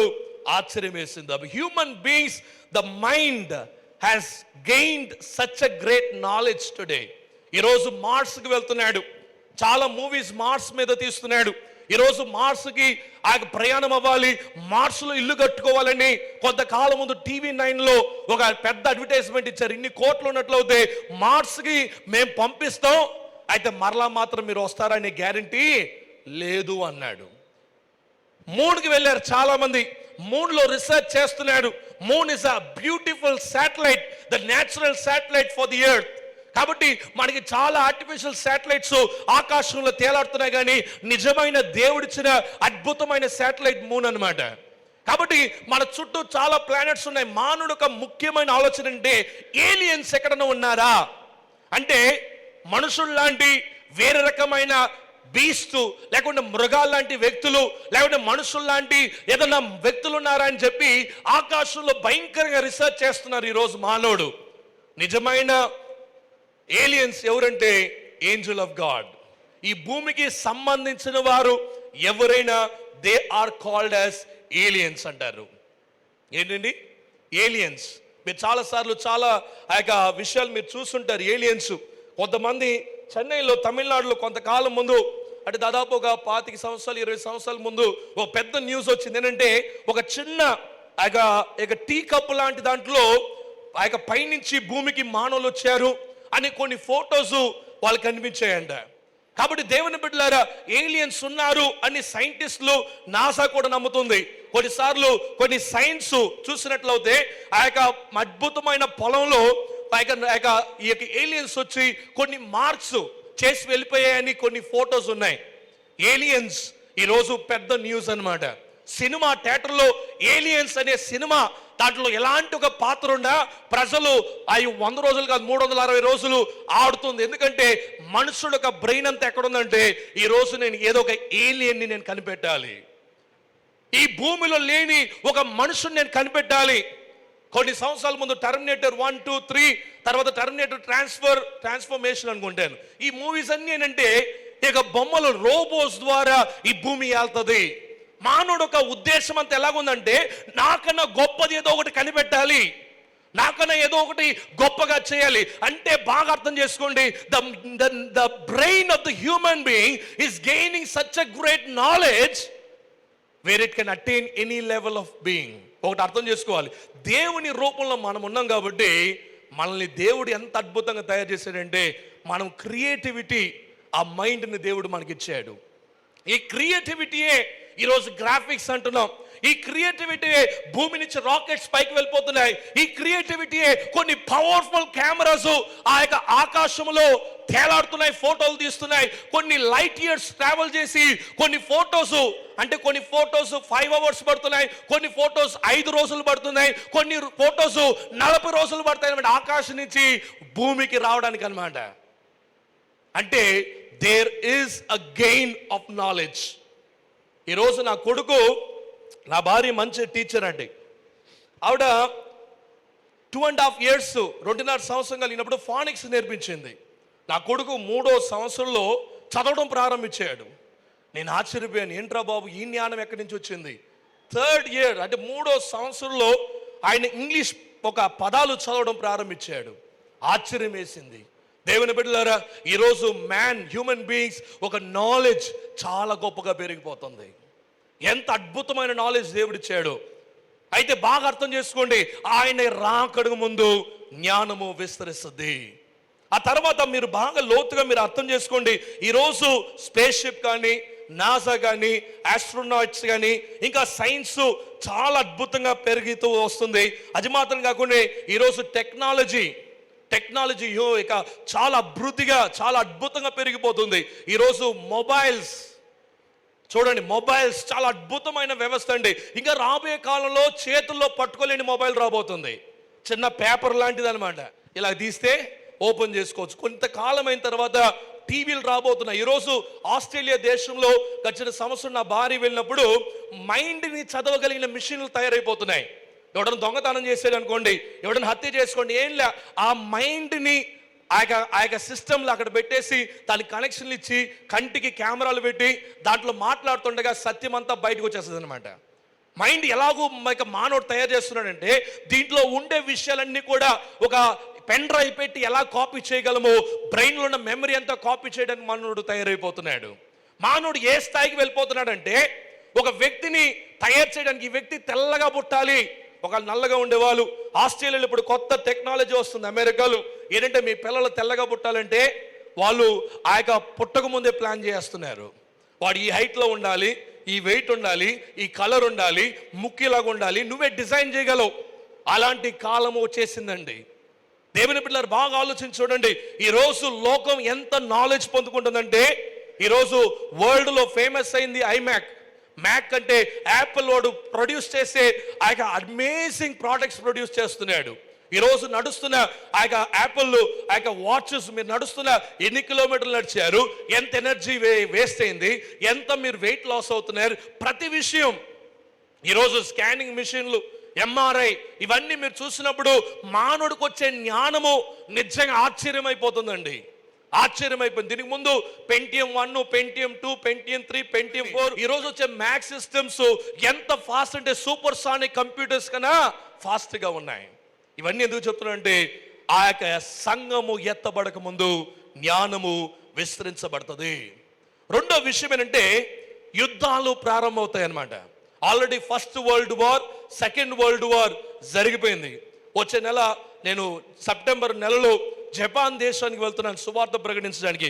ఆశ్చర్యం వేసింది. Human beings, the mind has gained such a great knowledge today. ఈరోజు మార్స్కి వెళ్తున్నాడు, చాలా మూవీస్ మార్స్ మీద తీస్తున్నాడు. ఈరోజు మార్స్కి ఆ ప్రయాణం అవ్వాలి, మార్స్లో ఇల్లు కట్టుకోవాలని కొంతకాలం ముందు TV9లో ఒక పెద్ద అడ్వర్టైజ్మెంట్ ఇచ్చారు. ఇన్ని కోట్లు ఉన్నట్లయితే మార్స్కి మేము పంపిస్తాం, అయితే మరలా మాత్రం మీరు వస్తారనే గ్యారంటీ లేదు అన్నాడు. మూన్కి వెళ్ళారు చాలా మంది, మూన్లో రీసెర్చ్ చేస్తున్నాడు. Moon is a beautiful satellite, the natural satellite for the earth. కాబట్టి మనకి చాలా ఆర్టిఫిషియల్ శాటిలైట్స్ ఆకాశంలో తేలాడుతున్నాయి, కానీ నిజమైన దేవుడిచ్చిన అద్భుతమైన శాటిలైట్ మూన్ అన్నమాట. కాబట్టి మన చుట్టూ చాలా ప్లానెట్స్ ఉన్నాయి. మానవుడు ఒక ముఖ్యమైన ఆలోచన అంటే ఏలియన్స్ ఎక్కడన్నా ఉన్నారా అంటే, మనుషుల్లాంటి వేరే రకమైన బీస్ట్, లేకుంటే మృగాల్లాంటి వ్యక్తులు, లేకుంటే మనుషుల్లాంటి ఏదన్నా వ్యక్తులు ఉన్నారా అని చెప్పి ఆకాశంలో భయంకరంగా రీసెర్చ్ చేస్తున్నారు ఈరోజు మానవుడు. నిజమైన ఏలియన్స్ ఎవరంటే ఏంజల్ ఆఫ్ గాడ్. ఈ భూమికి సంబంధించిన వారు ఎవరైనా they are called as aliens అంటారు. ఏంటండి ఏలియన్స్? మీరు చాలాసార్లు చాలా ఆ యొక్క విషయాలు మీరు చూస్తుంటారు. ఏలియన్స్ కొంతమంది చెన్నైలో, తమిళనాడులో కొంతకాలం ముందు, అంటే దాదాపు ఒక 25 సంవత్సరాలు 20 సంవత్సరాల ముందు ఒక పెద్ద న్యూస్ వచ్చింది. ఏంటంటే ఒక చిన్న టీ కప్ లాంటి దాంట్లో ఆ యొక్క పైనుంచి భూమికి మానవులు వచ్చారు అని కొన్ని ఫొటోస్ వాళ్ళు కనిపించాయంట. కాబట్టి దేవుని బిడ్డలారా, ఏలియన్స్ ఉన్నారు అని సైంటిస్టులు, నాసా కూడా నమ్ముతుంది. కొన్నిసార్లు కొన్ని సైన్స్ చూసినట్లయితే ఆ యొక్క అద్భుతమైన పొలంలో ఈ యొక్క ఏలియన్స్ వచ్చి కొన్ని మార్క్స్ చేసి వెళ్ళిపోయాయని కొన్ని ఫొటోస్ ఉన్నాయి. ఏలియన్స్ ఈరోజు పెద్ద న్యూస్ అన్నమాట. సినిమా థియేటర్లో ఏలియన్స్ అనే సినిమా, దాంట్లో ఎలాంటి ఒక పాత్ర ఉన్నా ప్రజలు అవి 100 రోజులు కాదు 360 రోజులు ఆడుతుంది. ఎందుకంటే మనుషుడు ఒక బ్రెయిన్ అంతా ఎక్కడుందంటే, ఈ రోజు నేను ఏదో ఒక ఏలియన్ని నేను కనిపెట్టాలి, ఈ భూమిలో లేని ఒక మనుషుని నేను కనిపెట్టాలి. కొన్ని సంవత్సరాల ముందు టర్మినేటర్ 1, 2, 3, తర్వాత టర్మినేటర్ ట్రాన్స్ఫర్మేషన్ అనుకుంటాను. ఈ మూవీస్ అన్ని ఏంటంటే ఇక బొమ్మలు, రోబోస్ ద్వారా ఈ భూమి వెళ్తుంది. మానవుడు ఒక ఉద్దేశం అంతా ఎలాగుందంటే, నాకన్నా గొప్పది ఏదో ఒకటి కనిపెట్టాలి, నాకన్నా ఏదో ఒకటి గొప్పగా చేయాలి. అంటే బాగా అర్థం చేసుకోండి, the brain of the human being is gaining such a great knowledge where it can attain any level of being. ఒకటి అర్థం చేసుకోవాలి, దేవుని రూపంలో మనం ఉన్నాం కాబట్టి మనల్ని దేవుడు ఎంత అద్భుతంగా తయారు చేశాడంటే, మనం క్రియేటివిటీ, ఆ మైండ్ని దేవుడు మనకిచ్చాడు. ఈ క్రియేటివిటీయే ఈరోజు గ్రాఫిక్స్ అంటున్నాం. ఈ క్రియేటివిటీయే భూమి నుంచి రాకెట్స్ పైకి వెళ్ళిపోతున్నాయి. ఈ క్రియేటివిటీయే కొన్ని పవర్ఫుల్ కెమెరాస్ ఆ యొక్క ఆకాశంలో తేలాడుతున్నాయి, ఫోటోలు తీస్తున్నాయి. కొన్ని లైట్ ఇయర్స్ ట్రావెల్ చేసి కొన్ని ఫోటోస్, అంటే కొన్ని ఫోటోస్ 5 hours పడుతున్నాయి, కొన్ని ఫోటోస్ 5 రోజులు పడుతున్నాయి, కొన్ని ఫోటోస్ 40 రోజులు పడతాయి అనమాట, ఆకాశం నుంచి భూమికి రావడానికి అనమాట. అంటే there is a gain of knowledge. ఈరోజు నా కొడుకు, నా భార్య మంచి టీచర్ అండి. ఆవిడ 2.5 years 2.5 సంవత్సరం కలిగినప్పుడు ఫానిక్స్ నేర్పించింది. నా కొడుకు 3వ సంవత్సరంలో చదవడం ప్రారంభించాడు. నేను ఆశ్చర్యపోయాను, ఏంట్రా బాబు ఈ జ్ఞానం ఎక్కడి నుంచి వచ్చింది? 3rd year అంటే 3వ సంవత్సరంలో ఆయన ఇంగ్లీష్ ఒక పదాలు చదవడం ప్రారంభించాడు. ఆశ్చర్యం వేసింది. దేవుని బిడ్డలారా, ఈరోజు హ్యూమన్ బీయింగ్స్ ఒక నాలెడ్జ్ చాలా గొప్పగా పెరిగిపోతుంది. ఎంత అద్భుతమైన నాలెడ్జ్ దేవుడు ఇచ్చాడు. అయితే బాగా అర్థం చేసుకోండి, ఆయన రాకడకు ముందు జ్ఞానము విస్తరిస్తుంది. ఆ తర్వాత మీరు బాగా లోతుగా మీరు అర్థం చేసుకోండి. ఈరోజు స్పేస్ షిప్ కానీ, నాసా కానీ, ఆస్ట్రోనాట్స్ కానీ, ఇంకా సైన్స్ చాలా అద్భుతంగా పెరుగుతూ వస్తుంది. అది మాత్రం కాకుండా ఈరోజు టెక్నాలజీ ఇక చాలా అభివృద్ధిగా, చాలా అద్భుతంగా పెరిగిపోతుంది. ఈరోజు మొబైల్స్ చూడండి, మొబైల్స్ చాలా అద్భుతమైన వ్యవస్థ అండి. ఇంకా రాబోయే కాలంలో చేతుల్లో పట్టుకోలేని మొబైల్ రాబోతుంది. చిన్న పేపర్ లాంటిది అనమాట. ఇలా తీస్తే ఓపెన్ చేసుకోవచ్చు. కొంతకాలం అయిన తర్వాత టీవీలు రాబోతున్నాయి. ఈరోజు ఆస్ట్రేలియా దేశంలో గడిచిన సంవత్సరం నా భార్య వెళ్ళినప్పుడు మైండ్ని చదవగలిగిన మిషన్లు తయారైపోతున్నాయి. ఎవడన్నా దొంగతనం చేసాడు అనుకోండి, ఎవడన్నా హత్య చేసుకోండి, ఏం లే, ఆ మైండ్ని ఆ యొక్క సిస్టమ్లో అక్కడ పెట్టేసి దానికి కనెక్షన్లు ఇచ్చి కంటికి కెమెరాలు పెట్టి దాంట్లో మాట్లాడుతుండగా సత్యం అంతా బయటకు వచ్చేస్తుంది అనమాట. మైండ్ ఎలాగూ మానవుడు తయారు చేస్తున్నాడంటే దీంట్లో ఉండే విషయాలన్నీ కూడా ఒక పెన్ డ్రైవ్ పెట్టి ఎలా కాపీ చేయగలమో బ్రెయిన్లో ఉన్న మెమరీ అంతా కాపీ చేయడానికి మానవుడు తయారైపోతున్నాడు. మానవుడు ఏ స్థాయికి వెళ్ళిపోతున్నాడంటే ఒక వ్యక్తిని తయారు చేయడానికి ఈ వ్యక్తి తెల్లగా పుట్టాలి. ఒక నల్లగా ఉండేవాళ్ళు ఆస్ట్రేలియాలో ఇప్పుడు కొత్త టెక్నాలజీ వస్తుంది. అమెరికాలో ఏంటంటే మీ పిల్లలు తెల్లగా పుట్టాలంటే వాళ్ళు ఆ యొక్క పుట్టక ముందే ప్లాన్ చేస్తున్నారు. వాడు ఈ హైట్లో ఉండాలి, ఈ వెయిట్ ఉండాలి, ఈ కలర్ ఉండాలి, ముక్కిలాగా ఉండాలి, నువ్వే డిజైన్ చేయగలవు. అలాంటి కాలము వచ్చేసిందండి. దేవుని పిల్లలు బాగా ఆలోచించి చూడండి. ఈరోజు లోకం ఎంత నాలెడ్జ్ పొందుకుంటుందంటే ఈరోజు వరల్డ్లో ఫేమస్ అయింది మ్యాక్ అంటే యాపిల్ వాడు ప్రొడ్యూస్ చేసే ఆ యొక్క అమేజింగ్ ప్రోడక్ట్స్ ప్రొడ్యూస్ చేస్తున్నాడు. ఈరోజు నడుస్తున్న ఆ యొక్క యాపిల్ ఆ యొక్క వాచెస్ మీరు నడుస్తున్న ఎన్ని కిలోమీటర్లు నడిచారు, ఎంత ఎనర్జీ వేస్ట్ అయింది, ఎంత మీరు వెయిట్ లాస్ అవుతున్నారు, ప్రతి విషయం ఈరోజు స్కానింగ్ మిషన్లు, ఎంఆర్ఐ ఇవన్నీ మీరు చూసినప్పుడు మానవుడికి వచ్చే జ్ఞానము నిజంగా ఆశ్చర్యమైపోతుందండి. ఆశ్చర్యమైపోయింది. దీనికి ముందు పెంటియం 1, పెంటియం 2, పెంటియం 3, పెంటియం 4, ఈరోజు వచ్చే మ్యాక్స్ సిస్టమ్స్ ఎంత ఫాస్ట్ అంటే సూపర్ సానిక్ కంప్యూటర్స్ కన్నా ఫాస్ట్గా ఉన్నాయి. ఇవన్నీ ఎందుకు చెప్తున్నానంటే ఆ యొక్క సంఘము ఎత్తబడక ముందు జ్ఞానము విస్తరించబడుతుంది. రెండో విషయం ఏంటంటే యుద్ధాలు ప్రారంభమవుతాయి అన్నమాట. Already first world war, second world war జరిగిపోయింది. వచ్చే నెల నేను సెప్టెంబర్ నెలలో జపాన్ దేశానికి వెళ్తున్నాను సువార్త ప్రకటించడానికి.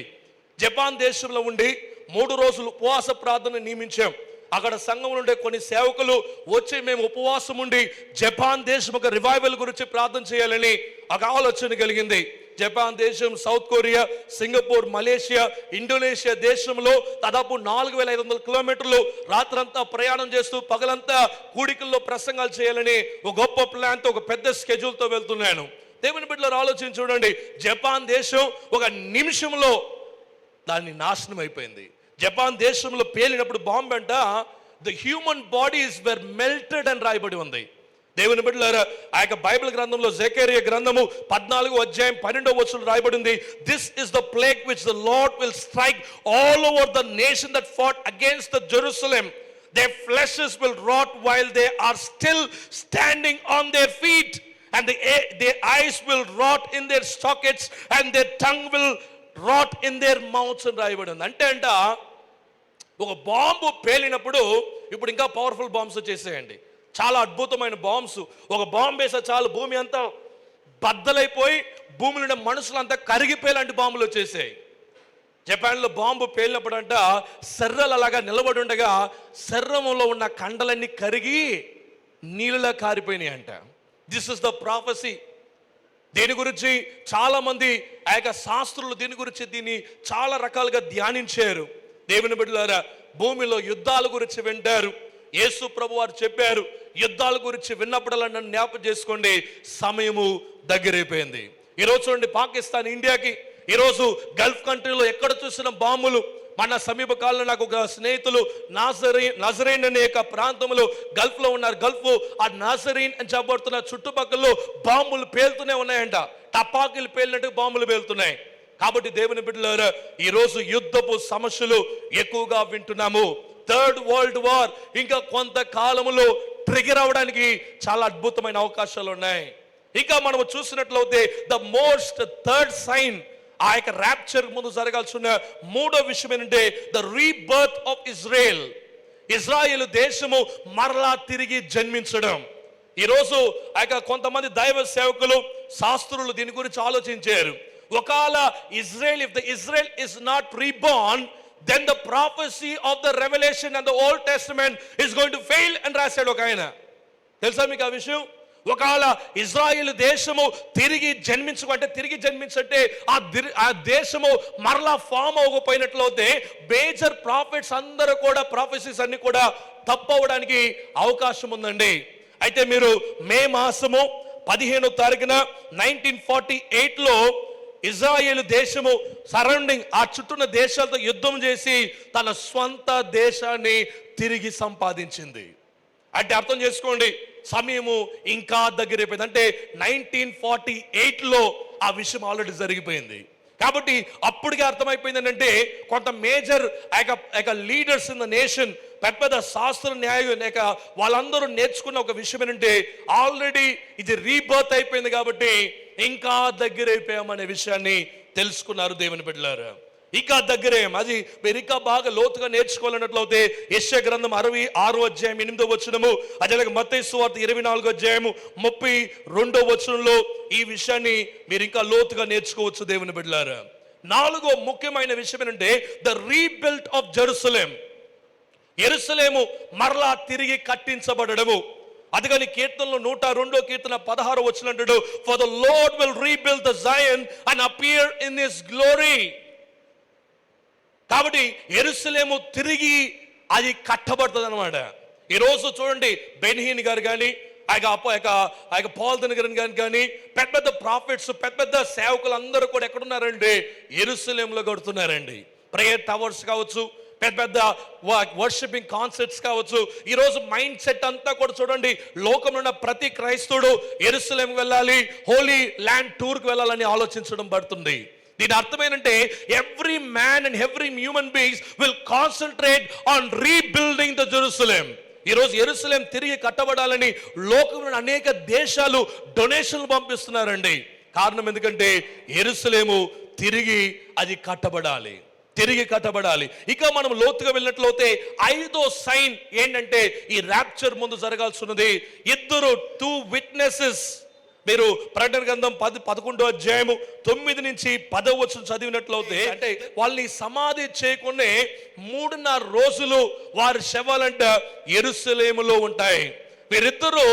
జపాన్ దేశంలో ఉండి 3 రోజులు ఉపవాస ప్రార్థన నియమించాం. అక్కడ సంఘంలో ఉండే కొన్ని సేవకులు వచ్చి మేము ఉపవాసం ఉండి జపాన్ దేశం ఒక రివైవల్ గురించి ప్రార్థన చేయాలని ఒక ఆలోచన కలిగింది. జపాన్ దేశం, south Korea, Singapore, Malaysia, Indonesia దేశంలో దాదాపు 4500 కిలోమీటర్లు రాత్రంతా ప్రయాణం చేస్తూ పగలంతా కూడికల్లో ప్రసంగాలు చేయాలని ఒక గొప్ప ప్లాన్తో, ఒక పెద్ద స్కెడ్యూల్తో వెళ్తున్నాను. దేవుని బిడ్డలు ఆలోచించి చూడండి, జపాన్ దేశం ఒక నిమిషంలో దాన్ని నాశనం అయిపోయింది. జపాన్ దేశంలో పేలినప్పుడు బాంబు అంట the human bodies were melted అని రాయబడి ఉంది. దేవుని బిడ్డలారా, ఆ యొక్క బైబిల్ గ్రంథంలో జకరియా గ్రంథము 14వ అధ్యాయం 12వ వచనం రాయబడింది. This is the plague which the lord will strike all over the nation that fought against the Jerusalem. Their fleshes will rot while they are still standing on their feet, and their eyes will rot in their sockets, and their tongue will rot in their mouths అని రాయబడి ఉంది. అంటే ఒక bomb పేలినప్పుడు ఇప్పుడు ఇంకా powerful bombs వచ్చేసాయండి. చాలా అద్భుతమైన bombs. ఒక బాంబు వేసా చాలు భూమి అంతా బద్దలైపోయి భూమిలో ఉన్న మనుషులంతా కరిగిపోయేలాంటి బాంబులు వచ్చేసాయి. జపాన్లో బాంబు పేలినప్పుడు అంట శర్రలు అలాగా నిలబడి ఉండగా శర్రంలో ఉన్న కండలన్నీ కరిగి నీళ్ళలా కారిపోయినాయి అంట. This is the prophecy. దీని గురించి చాలా మంది ఆ యొక్క శాస్త్రులు దీన్ని చాలా రకాలుగా ధ్యానించారు. దేవుని బిడ్డలారా, భూమిలో యుద్ధాల గురించి వింటారు. యేసు ప్రభు వారు చెప్పారు, యుద్ధాల గురించి విన్నప్పుడల్లా నన్ను జ్ఞాపకం చేసుకోండి, సమయము దగ్గరైపోయింది. ఈరోజు చూడండి, పాకిస్తాన్ ఇండియాకి, ఈరోజు గల్ఫ్ కంట్రీలో ఎక్కడ చూసిన బాంబులు. మన సమీప కాలంలో నాకు ఒక స్నేహితులు నజరైన్ అనే యొక్క ప్రాంతంలో గల్ఫ్లో ఉన్నారు. గల్ఫ్ ఆ నజరైన్ అని చెప్పబడుతున్న చుట్టుపక్కల బాంబులు పేలుతూనే ఉన్నాయంట. టపాకులు పేలినట్టు బాంబులు పేలుతున్నాయి. కాబట్టి దేవుని బిడ్డలారా, ఈరోజు యుద్ధపు సమస్యలు ఎక్కువగా వింటున్నాము. థర్డ్ వరల్డ్ వార్ ఇంకా కొంతకాలంలో ట్రిగర్ అవడానికి చాలా అద్భుతమైన అవకాశాలు ఉన్నాయి. ఇంకా మనం చూసినట్లయితే ద మోస్ట్ థర్డ్ సైన్, ఆ యొక్క ర్యాప్చర్ ముందు జరగాల్సిన మూడో విషయం ఏంటంటే the rebirth of Israel. Israel దేశము మరలా తిరిగి జన్మించడం. ఈరోజు ఆ యొక్క కొంతమంది దైవ సేవకులు, శాస్త్రులు దీని గురించి ఆలోచించారు. ఒకవేళ Israel, if the Israel is not reborn, then the prophecy of the revelation and the old testament is going to fail అని రాశాడు ఒక ఆయన. తెలుసా మీకు ఆ విషయం? ఒకవేళ ఇజ్రాయిల్ దేశము తిరిగి జన్మించంటే ఆ దేశము మరలా ఫామ్ అవ్వకపోయినట్లయితే మేజర్ ప్రాఫిట్స్ అందరూ కూడా, ప్రాఫెసీస్ అన్ని కూడా తప్పవడానికి అవకాశం ఉందండి. అయితే మీరు మే మాసము 15వ తారీఖున 1948లో ఇజ్రాయేల్ దేశము సరౌండింగ్ ఆ చుట్టూన్న దేశాలతో యుద్ధం చేసి తన స్వంత దేశాన్ని తిరిగి సంపాదించింది. అంటే అర్థం చేసుకోండి, సమయము ఇంకా దగ్గరైపోయింది. అంటే 1948లో ఆ విషయం ఆల్రెడీ జరిగిపోయింది. కాబట్టి అప్పటికే అర్థమైపోయింది ఏంటంటే కొంత major leaders in the nation, పెద్ద శాస్త్ర న్యాయం వాళ్ళందరూ నేర్చుకున్న ఒక విషయం ఏంటంటే ఆల్రెడీ ఇది రీబర్త్ అయిపోయింది కాబట్టి ఇంకా దగ్గరైపోయామనే విషయాన్ని తెలుసుకున్నారు దేవుని బిడ్డలారా. ఇంకా దగ్గరే అది మీరు ఇంకా బాగా లోతుగా నేర్చుకోవాలన్నట్లయితే యెషయా గ్రంథం 66వ అధ్యాయం 8వ వచనము, అదే మత్తయి సువార్త 24వ అధ్యాయము 32వ వచనంలో ఈ విషయాన్ని మీరు ఇంకా లోతుగా నేర్చుకోవచ్చు దేవుని బిడ్డలారా. 4వ ముఖ్యమైన విషయం ఏంటంటే ద రీబిల్ట్ ఆఫ్ జెరూసలేం. యెరూషలేము మరలా తిరిగి కట్టించబడము. అందుకని కీర్తనలో 102వ కీర్తన 16వ వచనం అంటాడు, for the lord will rebuild the Zion and appear in his glory. కాబట్టి యెరూషలేము తిరిగి అది కట్టబడుతుంది అనమాట. ఈరోజు చూడండి, బెన్హీన్ గారు కానీ పాల్దన్ గారు కానీ పెద్ద ప్రాఫిట్స్, పెద్ద సేవకులు అందరూ కూడా ఎక్కడున్నారంటే యెరూషలేములో కడుతున్నారండి. ప్రేయర్ టవర్స్ కావచ్చు, పెద్ద వర్షిపింగ్ కాన్సర్ట్స్ కావచ్చు. ఈరోజు మైండ్ సెట్ అంతా కూడా చూడండి, లోకంలో ఉన్న ప్రతి క్రైస్తవుడు యెరూషలేం వెళ్ళాలి, హోలీ ల్యాండ్ టూర్కి వెళ్ళాలని ఆలోచించడం పడుతుంది. దీని అర్థమేంటంటే every man and every human beings will concentrate on rebuilding the Jerusalem. ఈరోజు యెరూషలేం తిరిగి కట్టబడాలని లోకంలో అనేక దేశాలు డొనేషన్లు పంపిస్తున్నారండి. కారణం ఎందుకంటే యెరూషలేము తిరిగి అది కట్టబడాలి. ఇక మనం లోతుగా వెళ్ళినట్లయితే 5వ సైన్ ఏంటంటే ఈ ర్యాప్చర్ ముందు జరగాల్సి ఉన్నది. 2 విట్నెసెస్. మీరు ప్రకటన గ్రంథం 11వ అధ్యాయము 9 నుంచి 10వ వచనం చదివినట్లయితే అంటే వాళ్ళని సమాధి చేయకుండా 3.5 రోజులు వారి శవాలంట యెరూషలేములో ఉంటాయి. వీరిద్దరూ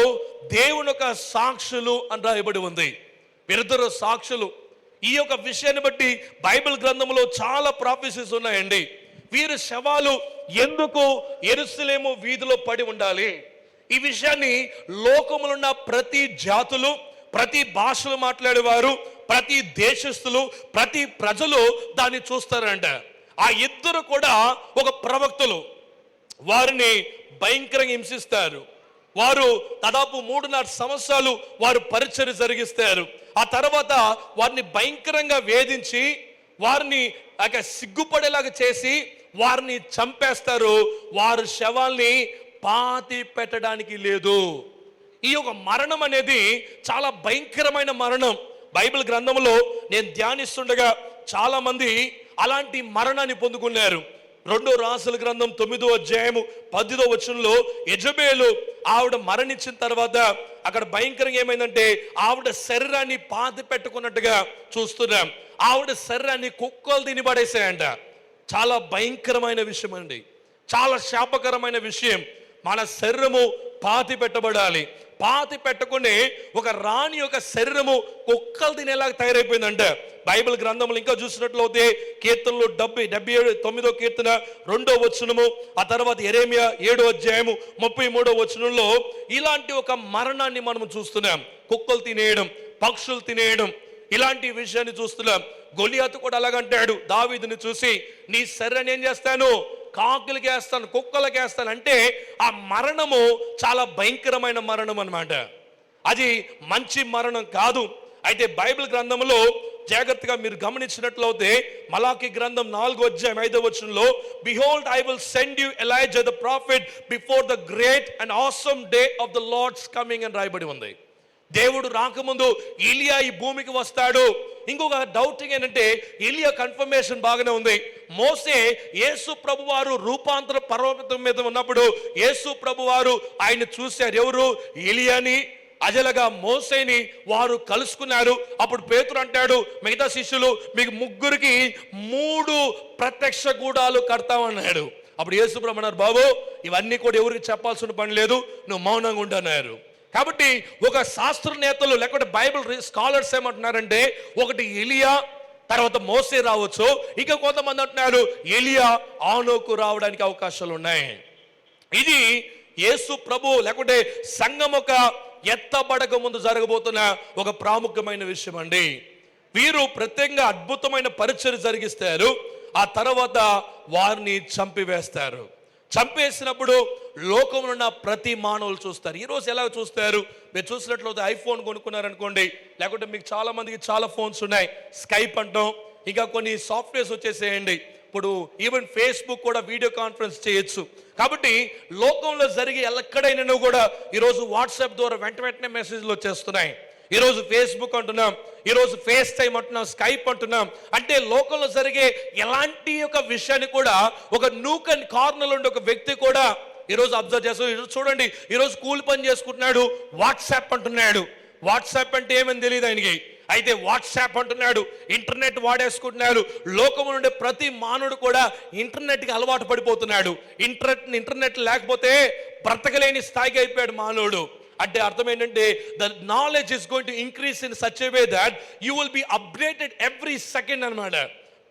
దేవుని యొక్క సాక్షులు అని రాయబడి ఉంది. వీరిద్దరు సాక్షులు. ఈ యొక్క విషయాన్ని బట్టి బైబిల్ గ్రంథంలో చాలా ప్రాఫెసీస్ ఉన్నాయండి. వీరి శవాలు ఎందుకు యెరూషలేము వీధిలో పడి ఉండాలి? ఈ విషయాన్ని లోకములో ఉన్న ప్రతి జాతులు, ప్రతి భాషలు మాట్లాడేవారు, ప్రతి దేశస్తులు, ప్రతి ప్రజలు దాన్ని చూస్తారంట. ఆ ఇద్దరు కూడా ఒక ప్రవక్తలు. వారిని భయంకరంగా హింసిస్తారు. వారు దాదాపు 3.5 సంవత్సరాలు వారు పరిచర్య జరిగిస్తారు. ఆ తర్వాత వారిని భయంకరంగా వేధించి వారిని సిగ్గుపడేలాగా చేసి వారిని చంపేస్తారు. వారి శవాల్ని పాతి పెట్టడానికి లేదు. ఈ యొక్క మరణం అనేది చాలా భయంకరమైన మరణం. బైబిల్ గ్రంథంలో నేను ధ్యానిస్తుండగా చాలా మంది అలాంటి మరణాన్ని పొందుకున్నారు. 2 రాజుల గ్రంథం 9వ అధ్యాయము 10వ వచనంలో యెజబేలు ఆవిడ మరణించిన తర్వాత అక్కడ భయంకరంగా ఏమైందంటే ఆవిడ శరీరాన్ని పాతి పెట్టుకున్నట్టుగా చూస్తున్నాం. ఆవిడ శరీరాన్ని కుక్కలు తినిపడేసాయంట. చాలా భయంకరమైన విషయం అండి, చాలా శాపకరమైన విషయం. మన శరీరము పాతి పెట్టబడాలి. పాతి పెట్టుకుని ఒక రాణి యొక్క శరీరము కుక్కలు తినేలాగా తయారైపోయిందంట. బైబిల్ గ్రంథంలో ఇంకా చూసినట్లయితే కీర్తనలు 79వ కీర్తన 2వ వచనము, ఆ తర్వాత యెరెమయా 7వ అధ్యాయము 33వ వచనంలో ఇలాంటి ఒక మరణాన్ని మనం చూస్తున్నాం. కుక్కలు తినేయడం, పక్షులు తినేయడం, ఇలాంటి విషయాన్ని చూస్తున్నాం. గొలియాతు కూడా అలాగంటాడు దావీదుని చూసి, నీ శరీరాన్ని ఏం చేస్తాను? కాకులకి వేస్తాను, కుక్కలకి వేస్తాను. అంటే ఆ మరణము చాలా భయంకరమైన మరణం అన్నమాట. అది మంచి మరణం కాదు. అయితే బైబిల్ గ్రంథంలో జాగ్రత్తగా మీరు గమనించినట్లయితే మలాకి గ్రంథం 4వ అధ్యాయం 5వ వచనంలో, behold I will send you Elijah the prophet before the great and awesome day of the lord's coming అని రాయబడి ఉంది. దేవుడు రాకముందు ఎలియా ఈ భూమికి వస్తాడు. ఇంకొక డౌటింగ్ ఏంటంటే ఎలియా కన్ఫర్మేషన్ బాగానే ఉంది. మోసే యేసు ప్రభు వారు రూపాంతర పర్వతం మీద ఉన్నప్పుడు యేసు ప్రభు వారు ఆయన చూశారు. ఎవరు? ఎలియాని, అజలగా మోసేని వారు కలుసుకున్నారు. అప్పుడు పేతురు అంటాడు మిగతా శిష్యులు, మీకు ముగ్గురికి 3 ప్రత్యక్ష గూడాలు కడతామన్నాడు. అప్పుడు యేసు ప్రభు అన్నారు, బాబు ఇవన్నీ కూడా ఎవరికి చెప్పాల్సిన పని లేదు, నువ్వు మౌనంగా ఉండన్నారు. కాబట్టి ఒక శాస్త్రనేతలు లేకపోతే బైబిల్ స్కాలర్స్ ఏమంటున్నారంటే, ఒకటి ఎలియా తర్వాత మోసే రావచ్చు, ఇంకా కొంతమంది అంటున్నారు ఎలియా ఆనోకు రావడానికి అవకాశాలు ఉన్నాయి. ఇది యేసు ప్రభు లేకుంటే సంఘం ఒక ఎత్తబడక ముందు జరగబోతున్న ఒక ప్రాముఖ్యమైన విషయం అండి. వీరు ప్రత్యేకంగా అద్భుతమైన పరిచర్య జరిగిస్తారు. ఆ తర్వాత వారిని చంపివేస్తారు. చంపేసినప్పుడు లోకంలో ఉన్న ప్రతి మానవులు చూస్తారు. ఈరోజు ఎలా చూస్తారు? మీరు చూసినట్లయితే ఐఫోన్ కొనుక్కున్నారనుకోండి, లేకుంటే మీకు చాలా మందికి చాలా ఫోన్స్ ఉన్నాయి, స్కైప్ అంటాం, ఇంకా కొన్ని సాఫ్ట్వేర్స్ వచ్చేసేయండి. ఇప్పుడు ఈవెన్ ఫేస్బుక్ కూడా వీడియో కాన్ఫరెన్స్ చేయొచ్చు. కాబట్టి లోకంలో జరిగే ఎక్కడైనా కూడా ఈరోజు వాట్సాప్ ద్వారా వెంటనే మెసేజ్లు వచ్చేస్తున్నాయి. ఈరోజు ఫేస్బుక్ అంటున్నాం, ఈరోజు ఫేస్ టైం అంటున్నాం, స్కైప్ అంటున్నాం. అంటే లోకంలో జరిగే ఎలాంటి ఒక విషయాన్ని కూడా ఒక నూక్ అండ్ కార్నర్లో ఉండే ఒక వ్యక్తి కూడా ఈరోజు అబ్జర్వ్ చేస్తాం. ఈరోజు చూడండి, ఈరోజు కూలి పని చేసుకుంటున్నాడు, వాట్సాప్ అంటున్నాడు. వాట్సాప్ అంటే ఏమని తెలియదు ఆయనకి, అయితే వాట్సాప్ అంటున్నాడు, ఇంటర్నెట్ వాడేసుకుంటున్నాడు. లోకంలో ఉండే ప్రతి మానవుడు కూడా ఇంటర్నెట్కి అలవాటు పడిపోతున్నాడు. ఇంటర్నెట్ లేకపోతే బ్రతకలేని స్థాయికి అయిపోయాడు మానవుడు. అంటే అర్థం ఏంటంటే, the knowledge is going to increase in such a way that you will be updated every second అన్నమాట.